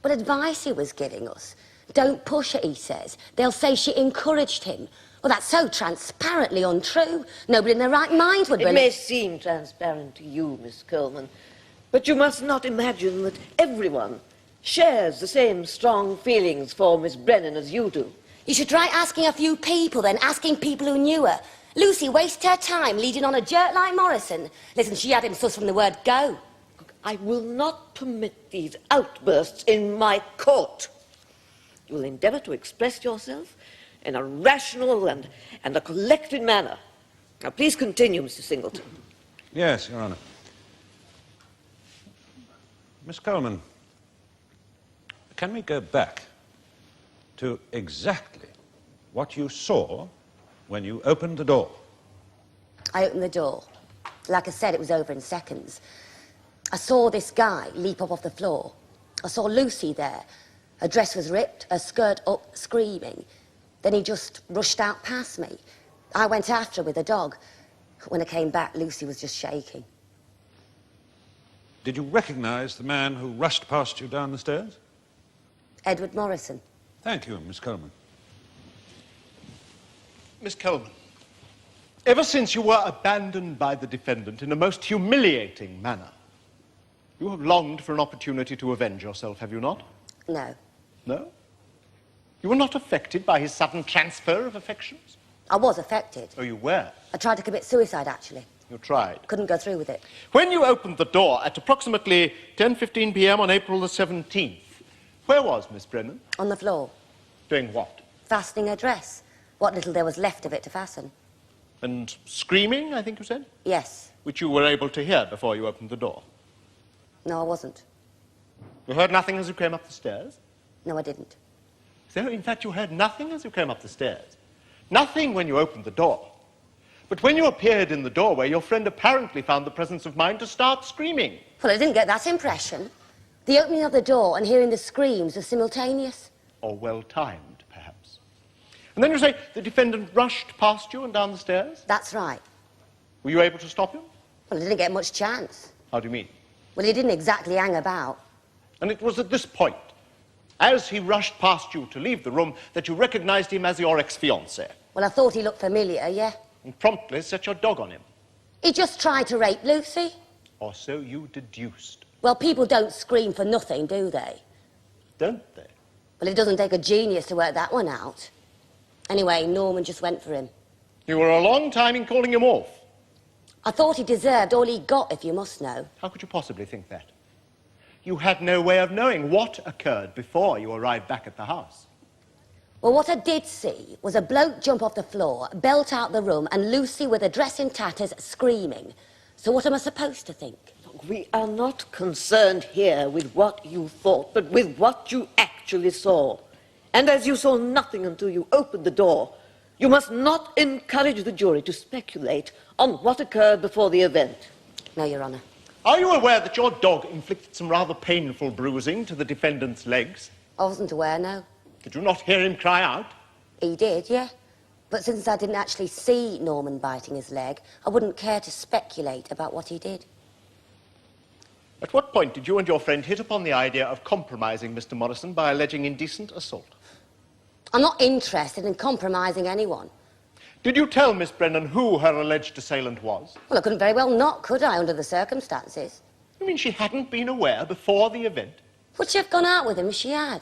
What advice he was giving us. Don't push it, he says. They'll say she encouraged him. Well, that's so transparently untrue. Nobody in their right mind would believe... It may seem transparent to you, Miss Coleman, but you must not imagine that everyone shares the same strong feelings for Miss Brennan as you do. You should try asking a few people, then asking people who knew her. Lucy wasted her time leading on a jerk like Morrison. Listen, she had him sus from the word go. I will not permit these outbursts in my court. You will endeavour to express yourself in a rational and a collected manner. Now, please continue, Mr. Singleton. Yes, Your Honour. Miss Coleman, can we go back to exactly what you saw when you opened the door? I opened the door. Like I said, it was over in seconds. I saw this guy leap up off the floor. I saw Lucy there. Her dress was ripped, her skirt up, screaming. Then he just rushed out past me. I went after her with the dog. When I came back, Lucy was just shaking. Did you recognize the man who rushed past you down the stairs? Edward Morrison. Thank you, Miss Coleman. Miss Coleman, ever since you were abandoned by the defendant in a most humiliating manner, you have longed for an opportunity to avenge yourself, have you not? No. No? You were not affected by his sudden transfer of affections? I was affected. Oh, you were? I tried to commit suicide, actually. You tried? Couldn't go through with it. When you opened the door at approximately 10:15 p.m. on April the 17th, where was Miss Brennan? On the floor. Doing what? Fastening her dress. What little there was left of it to fasten. And screaming, I think you said? Yes. Which you were able to hear before you opened the door. No, I wasn't. You heard nothing as you came up the stairs? No, I didn't. So, in fact, you heard nothing as you came up the stairs. Nothing when you opened the door. But when you appeared in the doorway, your friend apparently found the presence of mind to start screaming. Well, I didn't get that impression. The opening of the door and hearing the screams were simultaneous. Or well-timed, perhaps. And then you say the defendant rushed past you and down the stairs? That's right. Were you able to stop him? Well, I didn't get much chance. How do you mean? Well, he didn't exactly hang about. And it was at this point, as he rushed past you to leave the room, that you recognized him as your ex-fiancé. Well, I thought he looked familiar, yeah. And promptly set your dog on him. He just tried to rape Lucy. Or so you deduced. Well, people don't scream for nothing, do they? Don't they? Well, it doesn't take a genius to work that one out. Anyway, Norman just went for him. You were a long time in calling him off. I thought he deserved all he got, if you must know. How could you possibly think that? You had no way of knowing what occurred before you arrived back at the house. Well, what I did see was a bloke jump off the floor, belt out the room, and Lucy with her dress in tatters screaming. So what am I supposed to think? We are not concerned here with what you thought, but with what you actually saw. And as you saw nothing until you opened the door, you must not encourage the jury to speculate on what occurred before the event. No, Your Honour. Are you aware that your dog inflicted some rather painful bruising to the defendant's legs? I wasn't aware, no. Did you not hear him cry out? He did, yeah. But since I didn't actually see Norman biting his leg, I wouldn't care to speculate about what he did. At what point did you and your friend hit upon the idea of compromising Mr. Morrison by alleging indecent assault? I'm not interested in compromising anyone. Did you tell Miss Brennan who her alleged assailant was? Well, I couldn't very well not, could I, under the circumstances? You mean she hadn't been aware before the event? Would she have gone out with him if she had?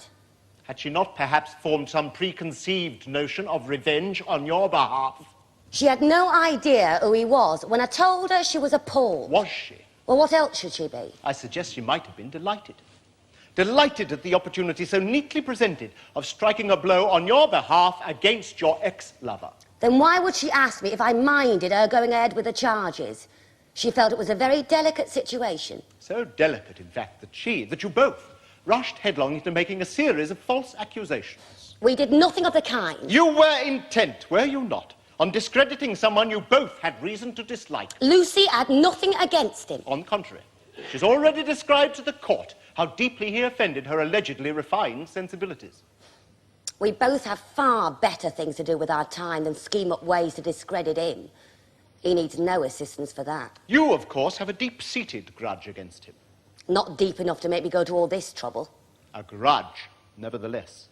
Had she not perhaps formed some preconceived notion of revenge on your behalf? She had no idea who he was when I told her she was appalled. Was she? Well, what else should she be? I suggest she might have been delighted. Delighted at the opportunity so neatly presented of striking a blow on your behalf against your ex-lover. Then why would she ask me if I minded her going ahead with the charges? She felt it was a very delicate situation. So delicate, in fact, that you both rushed headlong into making a series of false accusations. We did nothing of the kind. You were intent, were you not, on discrediting someone you both had reason to dislike? Lucy had nothing against him. On the contrary, she's already described to the court how deeply he offended her allegedly refined sensibilities. We both have far better things to do with our time than scheme up ways to discredit him. He needs no assistance for that. You, of course, have a deep-seated grudge against him. Not deep enough to make me go to all this trouble. A grudge, nevertheless.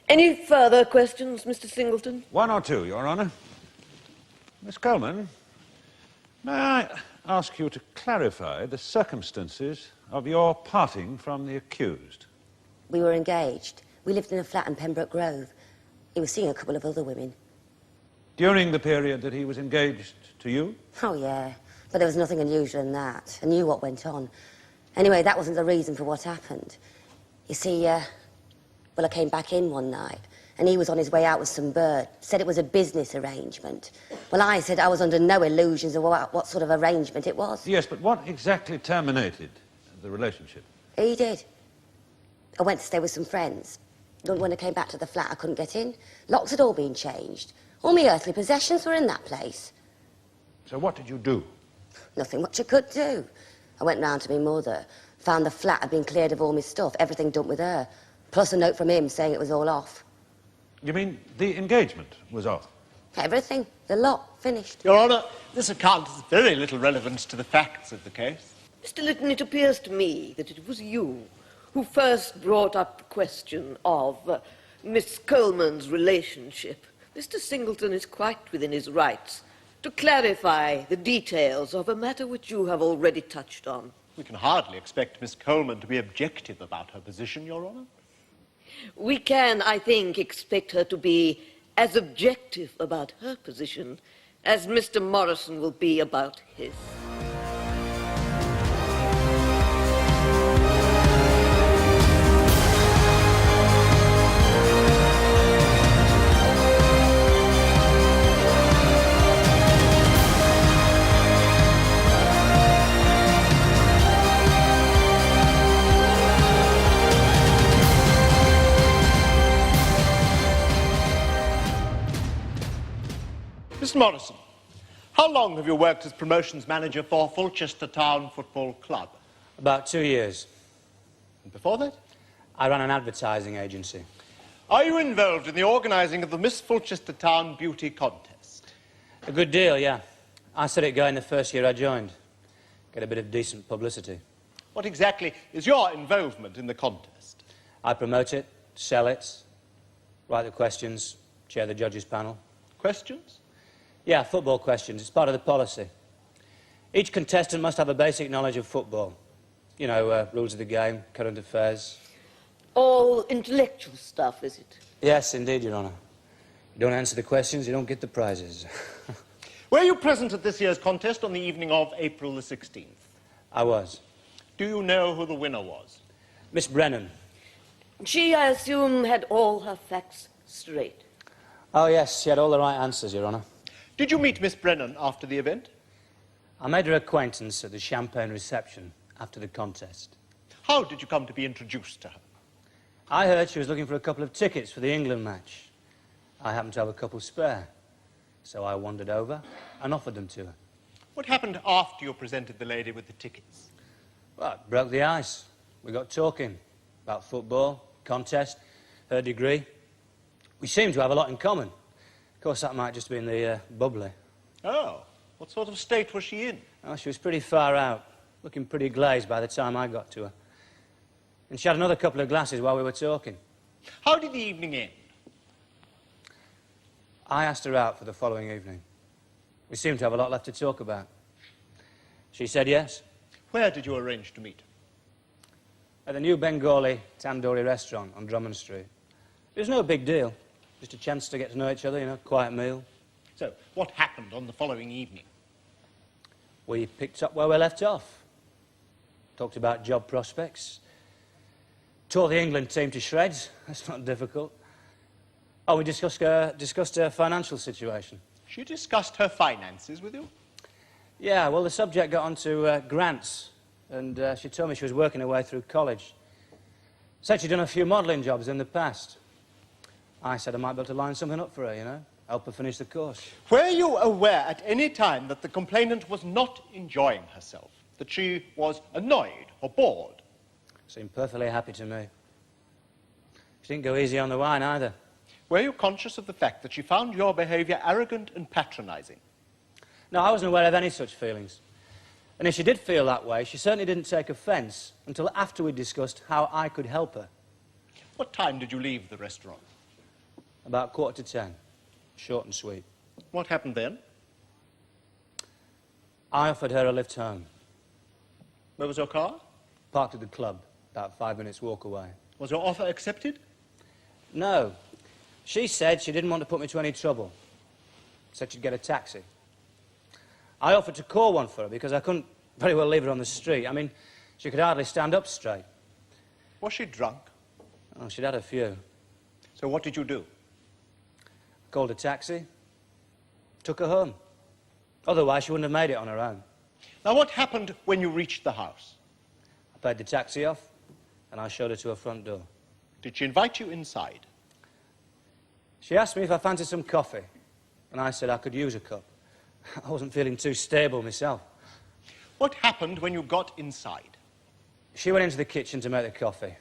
Any further questions, Mr. Singleton? One or two, Your Honour. Miss Coleman, may I ask you to clarify the circumstances of your parting from the accused? We were engaged. We lived in a flat in Pembroke Grove. He was seeing a couple of other women. During the period that he was engaged to you? Oh, yeah. But there was nothing unusual in that. I knew what went on. Anyway, that wasn't the reason for what happened. You see, well, I came back in one night, and he was on his way out with some bird. Said it was a business arrangement. Well, I said I was under no illusions of what sort of arrangement it was. Yes, but what exactly terminated the relationship? He did. I went to stay with some friends. But when I came back to the flat, I couldn't get in. Locks had all been changed. All my earthly possessions were in that place. So what did you do? Nothing much I could do. I went round to my mother, Found the flat had been cleared of all my stuff, everything done with her. Plus a note from him saying it was all off. You mean the engagement was off? Everything. The lot. Finished. Your Honour, this account has very little relevance to the facts of the case. Mr. Lytton, it appears to me that it was you who first brought up the question of Miss Coleman's relationship. Mr. Singleton is quite within his rights to clarify the details of a matter which you have already touched on. We can hardly expect Miss Coleman to be objective about her position, Your Honour. We can, I think, expect her to be as objective about her position as Mr. Morrison will be about his. Mr. Morrison, how long have you worked as promotions manager for Fulchester Town Football Club? About 2 years. And before that? I ran an advertising agency. Are you involved in the organising of the Miss Fulchester Town Beauty Contest? A good deal, yeah. I said it going the first year I joined. Get a bit of decent publicity. What exactly is your involvement in the contest? I promote it, sell it, write the questions, chair the judges panel. Questions? Yeah, football questions. It's part of the policy. Each contestant must have a basic knowledge of football. You know, rules of the game, current affairs. All intellectual stuff, is it? Yes, indeed, Your Honour. You don't answer the questions, you don't get the prizes. Were you present at this year's contest on the evening of April the 16th? I was. Do you know who the winner was? Miss Brennan. She, I assume, had all her facts straight. Oh, yes, she had all the right answers, Your Honour. Did you meet Miss Brennan after the event? I made her acquaintance at the champagne reception after the contest. How did you come to be introduced to her? I heard she was looking for a couple of tickets for the England match. I happened to have a couple spare, so I wandered over and offered them to her. What happened after you presented the lady with the tickets? Well, it broke the ice. We got talking about football, contest, her degree. We seemed to have a lot in common. Of course, that might just be in the bubbly. Oh, what sort of state was she in? Oh, she was pretty far out, looking pretty glazed by the time I got to her. And she had another couple of glasses while we were talking. How did the evening end? I asked her out for the following evening. We seemed to have a lot left to talk about. She said yes. Where did you arrange to meet? At the new Bengali tandoori restaurant on Drummond Street. It was no big deal. Just a chance to get to know each other, you know, quiet meal. So, what happened on the following evening? We picked up where we left off. Talked about job prospects. Tore the England team to shreds. That's not difficult. Oh, we discussed her financial situation. She discussed her finances with you? Yeah, well, the subject got onto grants, and she told me she was working her way through college. Said she'd done a few modelling jobs in the past. I said I might be able to line something up for her, you know, help her finish the course. Were you aware at any time that the complainant was not enjoying herself? That she was annoyed or bored? Seemed perfectly happy to me. She didn't go easy on the wine either. Were you conscious of the fact that she found your behaviour arrogant and patronising? No, I wasn't aware of any such feelings. And if she did feel that way, she certainly didn't take offence until after we discussed how I could help her. What time did you leave the restaurant? About 10:15. Short and sweet. What happened then? I offered her a lift home. Where was your car? Parked at the club, about 5 minutes walk away. Was your offer accepted? No. She said she didn't want to put me to any trouble. Said she'd get a taxi. I offered to call one for her because I couldn't very well leave her on the street. I mean, she could hardly stand up straight. Was she drunk? Oh, she'd had a few. So what did you do? Called a taxi, took her home. Otherwise, she wouldn't have made it on her own. Now, what happened when you reached the house? I paid the taxi off, and I showed her to her front door. Did she invite you inside? She asked me if I fancied some coffee, and I said I could use a cup. I wasn't feeling too stable myself. What happened when you got inside? She went into the kitchen to make the coffee.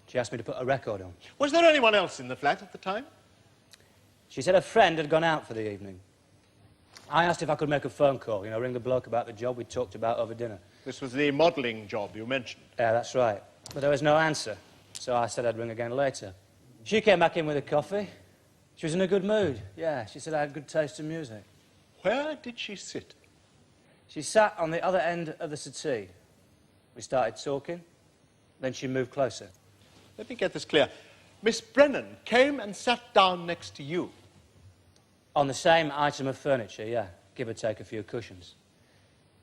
She asked me to put a record on. Was there anyone else in the flat at the time? She said a friend had gone out for the evening. I asked if I could make a phone call, you know, ring the bloke about the job we talked about over dinner. This was the modelling job you mentioned. Yeah, that's right. But there was no answer, so I said I'd ring again later. She came back in with a coffee. She was in a good mood. Yeah, she said I had good taste in music. Where did she sit? She sat on the other end of the settee. We started talking, then she moved closer. Let me get this clear. Miss Brennan came and sat down next to you. On the same item of furniture, yeah, give or take a few cushions.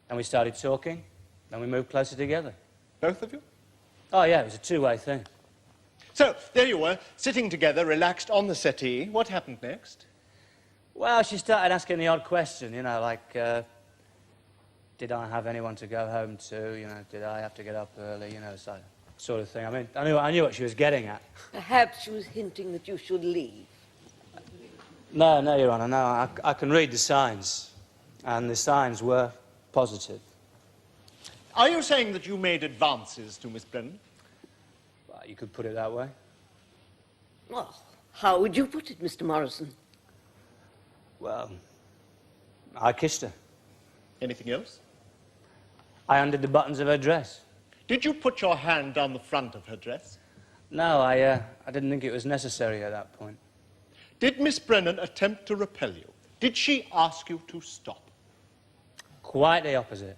And we started talking, then we moved closer together. Both of you? Oh, yeah, it was a two-way thing. So, there you were, sitting together, relaxed on the settee. What happened next? Well, she started asking the odd question, you know, like, did I have anyone to go home to? You know, did I have to get up early? You know, so, sort of thing. I mean, I knew what she was getting at. Perhaps she was hinting that you should leave. No, Your Honour, no. I can read the signs, and the signs were positive. Are you saying that you made advances to Miss Brennan? Well, you could put it that way. Well, how would you put it, Mr. Morrison? Well, I kissed her. Anything else? I undid the buttons of her dress. Did you put your hand down the front of her dress? No, I didn't think it was necessary at that point. Did Miss Brennan attempt to repel you? Did she ask you to stop? Quite the opposite.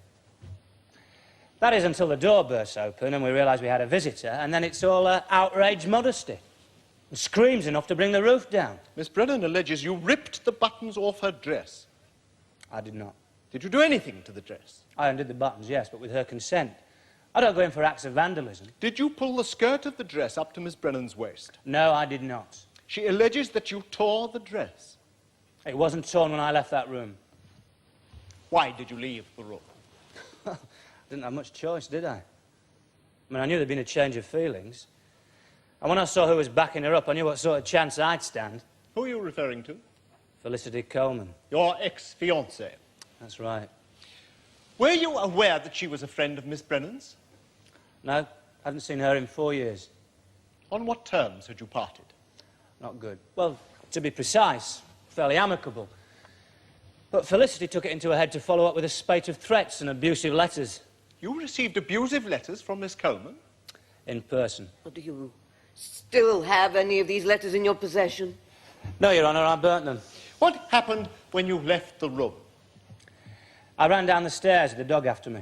That is until the door bursts open and we realised we had a visitor, and then it's all outraged modesty. And screams enough to bring the roof down. Miss Brennan alleges you ripped the buttons off her dress. I did not. Did you do anything to the dress? I undid the buttons, yes, but with her consent. I don't go in for acts of vandalism. Did you pull the skirt of the dress up to Miss Brennan's waist? No, I did not. She alleges that you tore the dress. It wasn't torn when I left that room. Why did you leave the room? I didn't have much choice, did I? I mean, I knew there'd been a change of feelings. And when I saw who was backing her up, I knew what sort of chance I'd stand. Who are you referring to? Felicity Coleman. Your ex-fiancée. That's right. Were you aware that she was a friend of Miss Brennan's? No, hadn't seen her in 4 years. On what terms had you parted? Not good. Well, to be precise, fairly amicable. But Felicity took it into her head to follow up with a spate of threats and abusive letters. You received abusive letters from Miss Coleman? In person. Or do you still have any of these letters in your possession? No, Your Honour, I burnt them. What happened when you left the room? I ran down the stairs with the dog after me.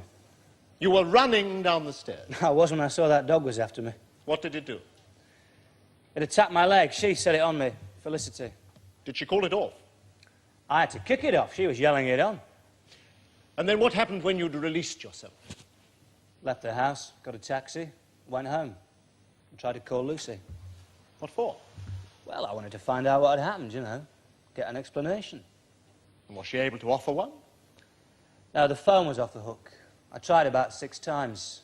You were running down the stairs. I was when I saw that dog was after me. What did it do? It attacked my leg. She set it on me, Felicity. Did she call it off? I had to kick it off. She was yelling it on. And then what happened when you'd released yourself? Left the house, got a taxi, went home, and tried to call Lucy. What for? Well, I wanted to find out what had happened, you know, get an explanation. And was she able to offer one? No, the phone was off the hook. I tried about 6 times.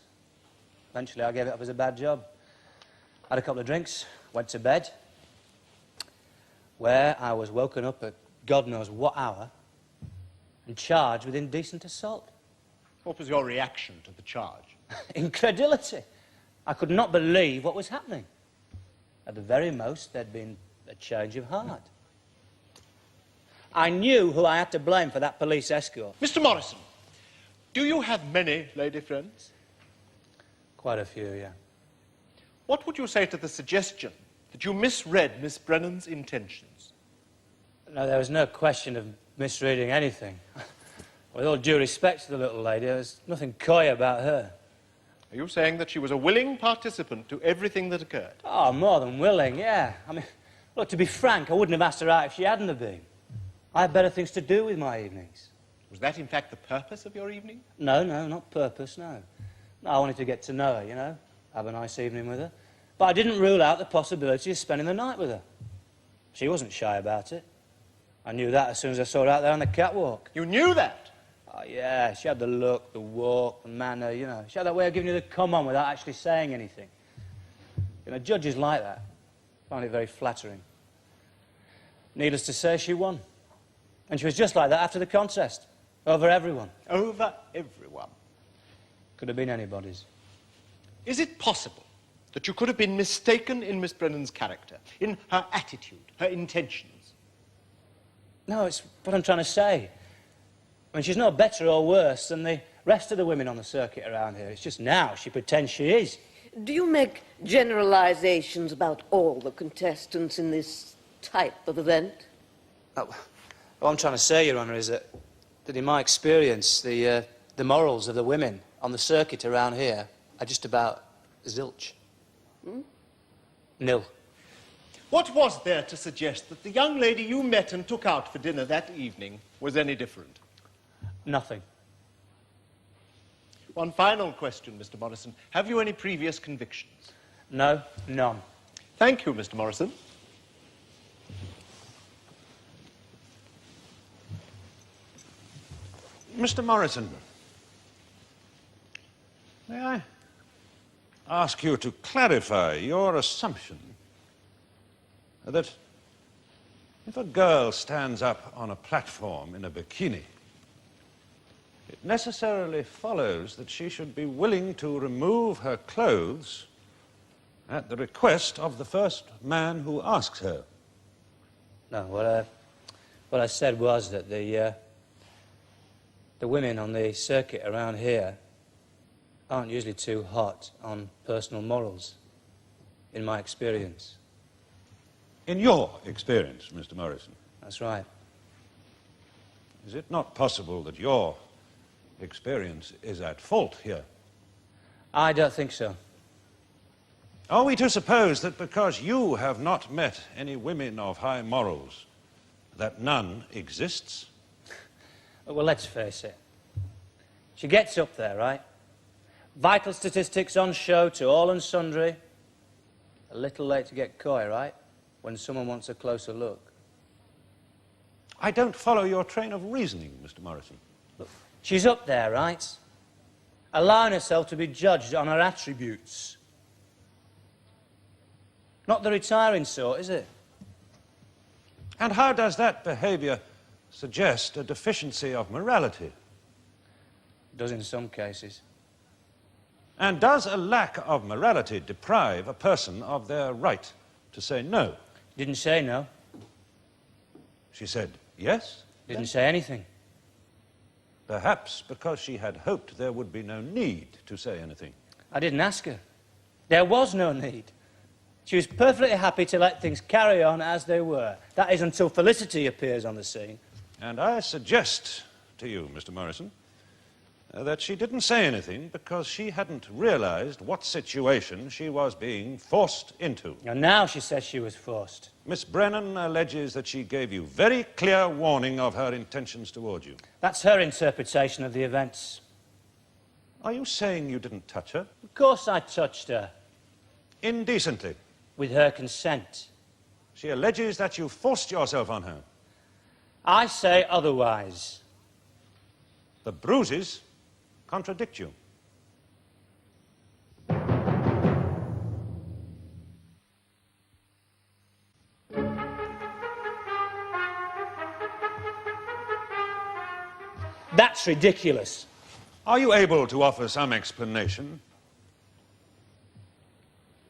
Eventually, I gave it up as a bad job. Had a couple of drinks, went to bed, where I was woken up at God knows what hour and charged with indecent assault. What was your reaction to the charge? Incredulity. I could not believe what was happening. At the very most, there'd been a change of heart. I knew who I had to blame for that police escort. Mr. Morrison, do you have many lady friends? Quite a few, yeah. What would you say to the suggestion that you misread Miss Brennan's intentions? No, there was no question of misreading anything. With all due respect to the little lady, there was nothing coy about her. Are you saying that she was a willing participant to everything that occurred? Oh, more than willing, yeah. I mean, look, to be frank, I wouldn't have asked her out if she hadn't have been. I had better things to do with my evenings. Was that, in fact, the purpose of your evening? No, not purpose, no. No, I wanted to get to know her, you know, have a nice evening with her. But I didn't rule out the possibility of spending the night with her. She wasn't shy about it. I knew that as soon as I saw her out there on the catwalk. You knew that? Oh, yeah, she had the look, the walk, the manner, you know. She had that way of giving you the come on without actually saying anything. You know, judges like that. Find it very flattering. Needless to say, she won. And she was just like that after the contest. Over everyone. Over everyone. Could have been anybody's. Is it possible that you could have been mistaken in Miss Brennan's character, in her attitude, her intentions? No, it's what I'm trying to say. I mean, she's no better or worse than the rest of the women on the circuit around here. It's just now she pretends she is. Do you make generalizations about all the contestants in this type of event? Oh, what I'm trying to say, Your Honour, is that in my experience, the morals of the women on the circuit around here are just about zilch. Nil. What was there to suggest that the young lady you met and took out for dinner that evening was any different? Nothing. One final question, Mr. Morrison. Have you any previous convictions? No, none. Thank you, Mr. Morrison. Mr. Morrison, may I ask you to clarify your assumption that if a girl stands up on a platform in a bikini, it necessarily follows that she should be willing to remove her clothes at the request of the first man who asks her? No, what I said was that the women on the circuit around here aren't usually too hot on personal morals, in my experience. In your experience, Mr. Morrison? That's right. Is it not possible that your experience is at fault here? I don't think so. Are we to suppose that because you have not met any women of high morals, that none exists? Well, let's face it. She gets up there, right? Vital statistics on show to all and sundry. A little late to get coy, right? When someone wants a closer look. I don't follow your train of reasoning, Mr. Morrison. Look, she's up there, right? Allowing herself to be judged on her attributes. Not the retiring sort, is it? And how does that behavior suggest a deficiency of morality? It does in some cases. And does a lack of morality deprive a person of their right to say no? Didn't say no. She said yes? Didn't say anything. Perhaps because she had hoped there would be no need to say anything. I didn't ask her. There was no need. She was perfectly happy to let things carry on as they were. That is until Felicity appears on the scene. And I suggest to you, Mr. Morrison, that she didn't say anything because she hadn't realized what situation she was being forced into. And now she says she was forced. Miss Brennan alleges that she gave you very clear warning of her intentions toward you. That's her interpretation of the events. Are you saying you didn't touch her? Of course I touched her. Indecently. With her consent. She alleges that you forced yourself on her. I say otherwise. The bruises contradict you. That's ridiculous. Are you able to offer some explanation?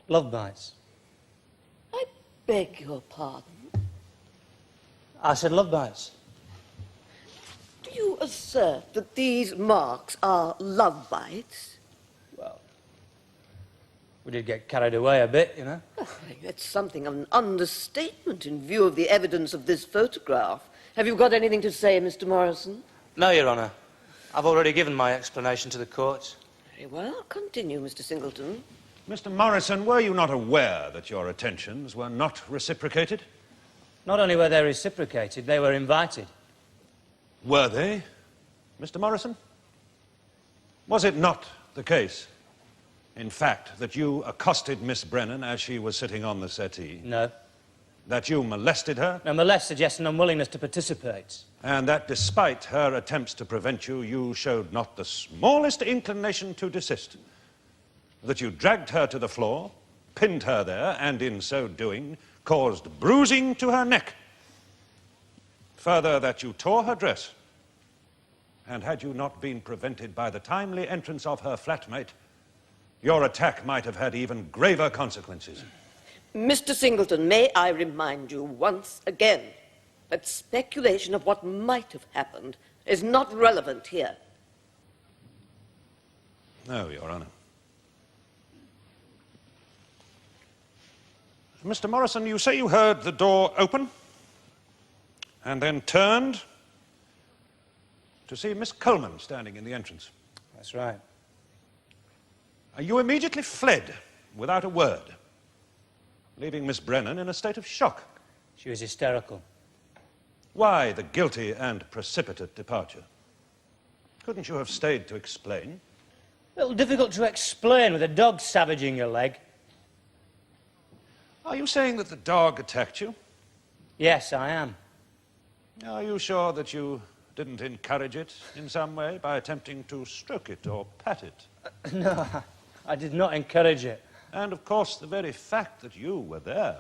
Love bites. I beg your pardon. I said love bites. Do you assert that these marks are love bites? Well, we did get carried away a bit, you know. Oh, that's something of an understatement in view of the evidence of this photograph. Have you got anything to say, Mr. Morrison? No, Your Honour. I've already given my explanation to the court. Very well. Continue, Mr. Singleton. Mr. Morrison, were you not aware that your attentions were not reciprocated? Not only were they reciprocated, they were invited. Were they, Mr. Morrison? Was it not the case, in fact, that you accosted Miss Brennan as she was sitting on the settee? No. That you molested her? No, molest suggests an unwillingness to participate. And that despite her attempts to prevent you, you showed not the smallest inclination to desist? That you dragged her to the floor, pinned her there, and in so doing, caused bruising to her neck? Further, that you tore her dress, and had you not been prevented by the timely entrance of her flatmate, Your attack might have had even graver consequences. Mr. Singleton, may I remind you once again that speculation of what might have happened is not relevant here. No, Your Honor. Mr. Morrison, you say you heard the door open and then turned to see Miss Coleman standing in the entrance. That's right. You immediately fled without a word, leaving Miss Brennan in a state of shock. She was hysterical. Why the guilty and precipitate departure? Couldn't you have stayed to explain? A little difficult to explain with a dog savaging your leg. Are you saying that the dog attacked you? Yes, I am. Are you sure that you didn't encourage it in some way by attempting to stroke it or pat it? No, I did not encourage it. And of course, the very fact that you were there,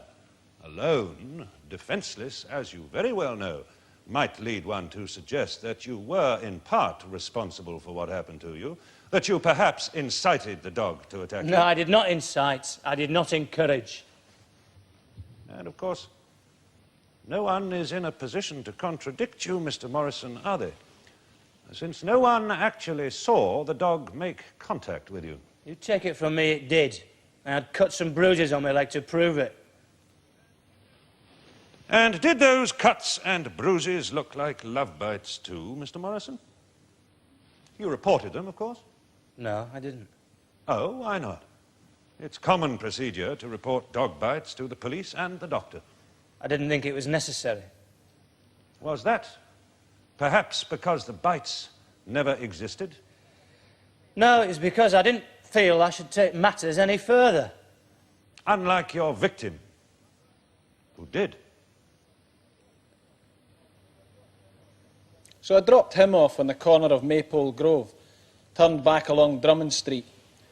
alone, defenseless, as you very well know, might lead one to suggest that you were in part responsible for what happened to you, that you perhaps incited the dog to attack you. No, I did not incite. I did not encourage. And of course, no one is in a position to contradict you, Mr. Morrison, are they? Since no one actually saw the dog make contact with you. You take it from me, it did. I had cuts and bruises on my leg to prove it. And did those cuts and bruises look like love bites too, Mr. Morrison? You reported them, of course? No, I didn't. Oh, why not? It's common procedure to report dog bites to the police and the doctor. I didn't think it was necessary. Was that perhaps because the bites never existed? No, it's because I didn't feel I should take matters any further. Unlike your victim, who did. So I dropped him off on the corner of Maypole Grove, turned back along Drummond Street,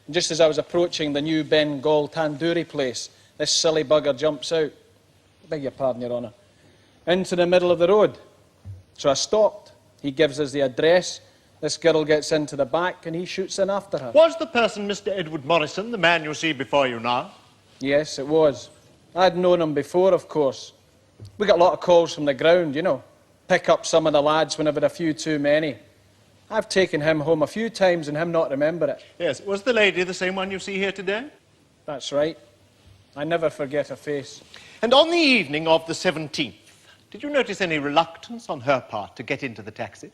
and just as I was approaching the new Bengal tandoori place, this silly bugger jumps out. Beg your pardon, Your Honour. Into the middle of the road. So I stopped. He gives us the address. This girl gets into the back and he shoots in after her. Was the person Mr. Edward Morrison, the man you see before you now? Yes, it was. I'd known him before, of course. We got a lot of calls from the ground, you know. Pick up some of the lads whenever a few too many. I've taken him home a few times and him not remember it. Yes, was the lady the same one you see here today? That's right. I never forget her face. And on the evening of the 17th, did you notice any reluctance on her part to get into the taxi?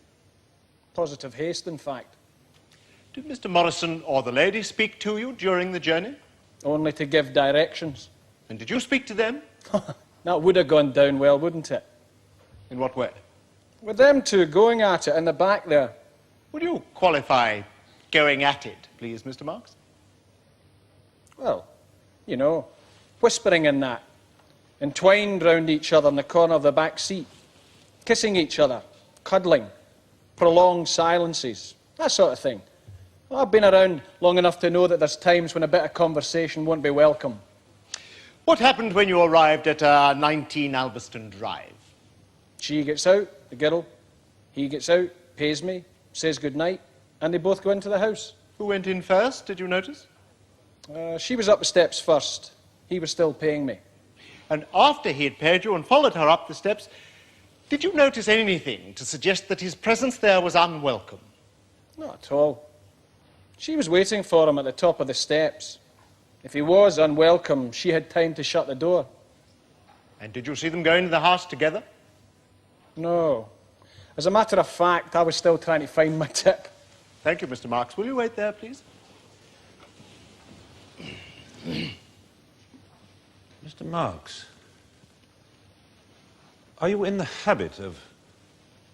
Positive haste, in fact. Did Mr. Morrison or the lady speak to you during the journey? Only to give directions. And did you speak to them? That would have gone down well, wouldn't it? In what way? With them two going at it in the back there. Would you qualify going at it, please, Mr. Marks? Well, you know, whispering in that, entwined round each other in the corner of the back seat, kissing each other, cuddling, prolonged silences, that sort of thing. Well, I've been around long enough to know that there's times when a bit of conversation won't be welcome. What happened when you arrived at 19 Albiston Drive? She gets out, the girl. He gets out, pays me, says goodnight, and they both go into the house. Who went in first, did you notice? She was up the steps first. He was still paying me. And after he had paid you and followed her up the steps, did you notice anything to suggest that his presence there was unwelcome? Not at all. She was waiting for him at the top of the steps. If he was unwelcome, she had time to shut the door. And did you see them go into the house together? No. As a matter of fact, I was still trying to find my tip. Thank you, Mr. Marks. Will you wait there, please? Mr. Marks, are you in the habit of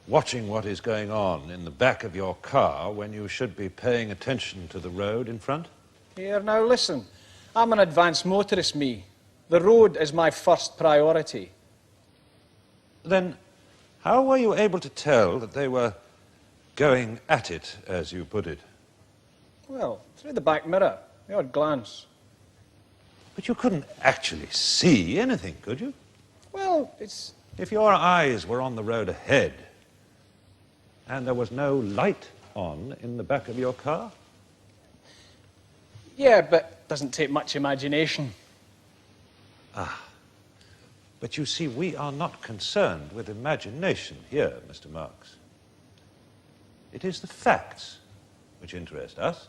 watching what is going on in the back of your car when you should be paying attention to the road in front? Here, now listen. I'm an advanced motorist, me. The road is my first priority. Then how were you able to tell that they were going at it, as you put it? Well, through the back mirror, the odd glance. But you couldn't actually see anything, could you? Well, it's... If your eyes were on the road ahead and there was no light on in the back of your car? Yeah, but it doesn't take much imagination. But you see, we are not concerned with imagination here, Mr. Marks. It is the facts which interest us.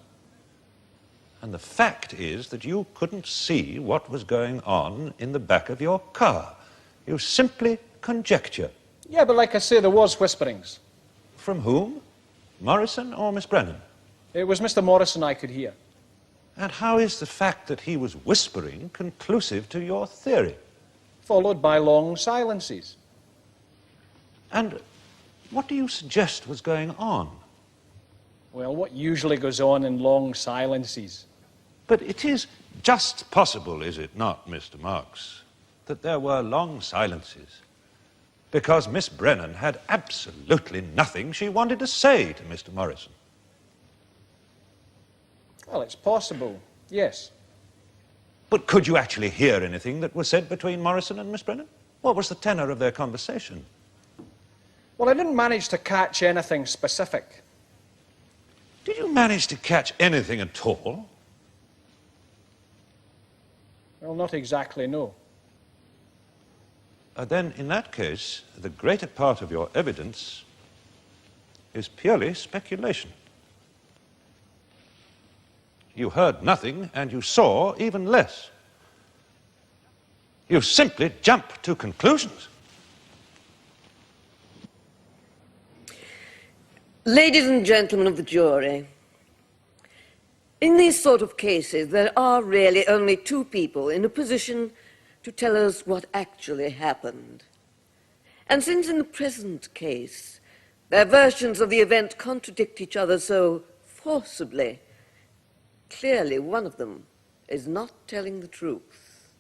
And the fact is that you couldn't see what was going on in the back of your car. You simply conjecture. Yeah, but like I say, there was whisperings. From whom? Morrison or Miss Brennan? It was Mr. Morrison I could hear. And how is the fact that he was whispering conclusive to your theory? Followed by long silences. And what do you suggest was going on? Well, what usually goes on in long silences? But it is just possible, is it not, Mr. Marks, that there were long silences because Miss Brennan had absolutely nothing she wanted to say to Mr. Morrison. Well, it's possible, yes. But could you actually hear anything that was said between Morrison and Miss Brennan? What was the tenor of their conversation? Well, I didn't manage to catch anything specific. Did you manage to catch anything at all? Well, not exactly, no. Then, in that case, the greater part of your evidence is purely speculation. You heard nothing, and you saw even less. You simply jump to conclusions. Ladies and gentlemen of the jury, in these sort of cases, there are really only two people in a position to tell us what actually happened. And since in the present case, their versions of the event contradict each other so forcibly, clearly one of them is not telling the truth.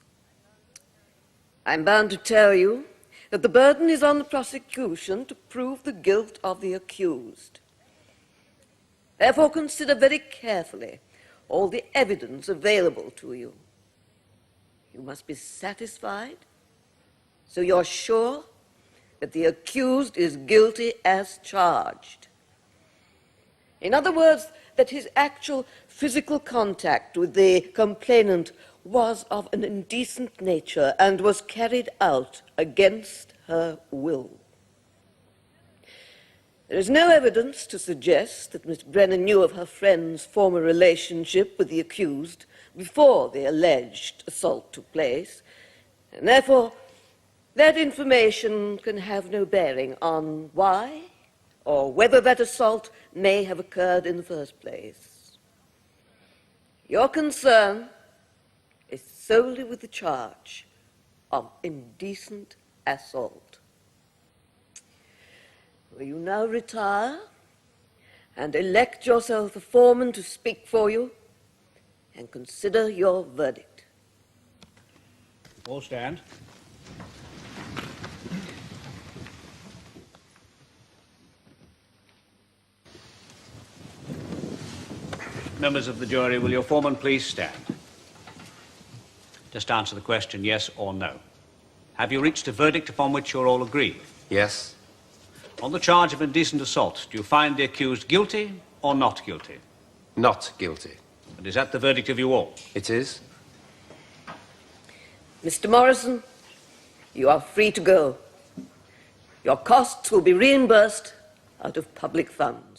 I'm bound to tell you that the burden is on the prosecution to prove the guilt of the accused. Therefore, consider very carefully all the evidence available to you. You must be satisfied, so you're sure that the accused is guilty as charged. In other words, that his actual physical contact with the complainant was of an indecent nature and was carried out against her will. There is no evidence to suggest that Miss Brennan knew of her friend's former relationship with the accused before the alleged assault took place, and therefore that information can have no bearing on why or whether that assault may have occurred in the first place. Your concern is solely with the charge of indecent assault. Will you now retire and elect yourself a foreman to speak for you and consider your verdict? All stand. Members of the jury, will your foreman please stand? Just answer the question, yes or no. Have you reached a verdict upon which you're all agreed? Yes. On the charge of indecent assault, do you find the accused guilty or not guilty? Not guilty. And is that the verdict of you all? It is. Mr. Morrison, you are free to go. Your costs will be reimbursed out of public funds.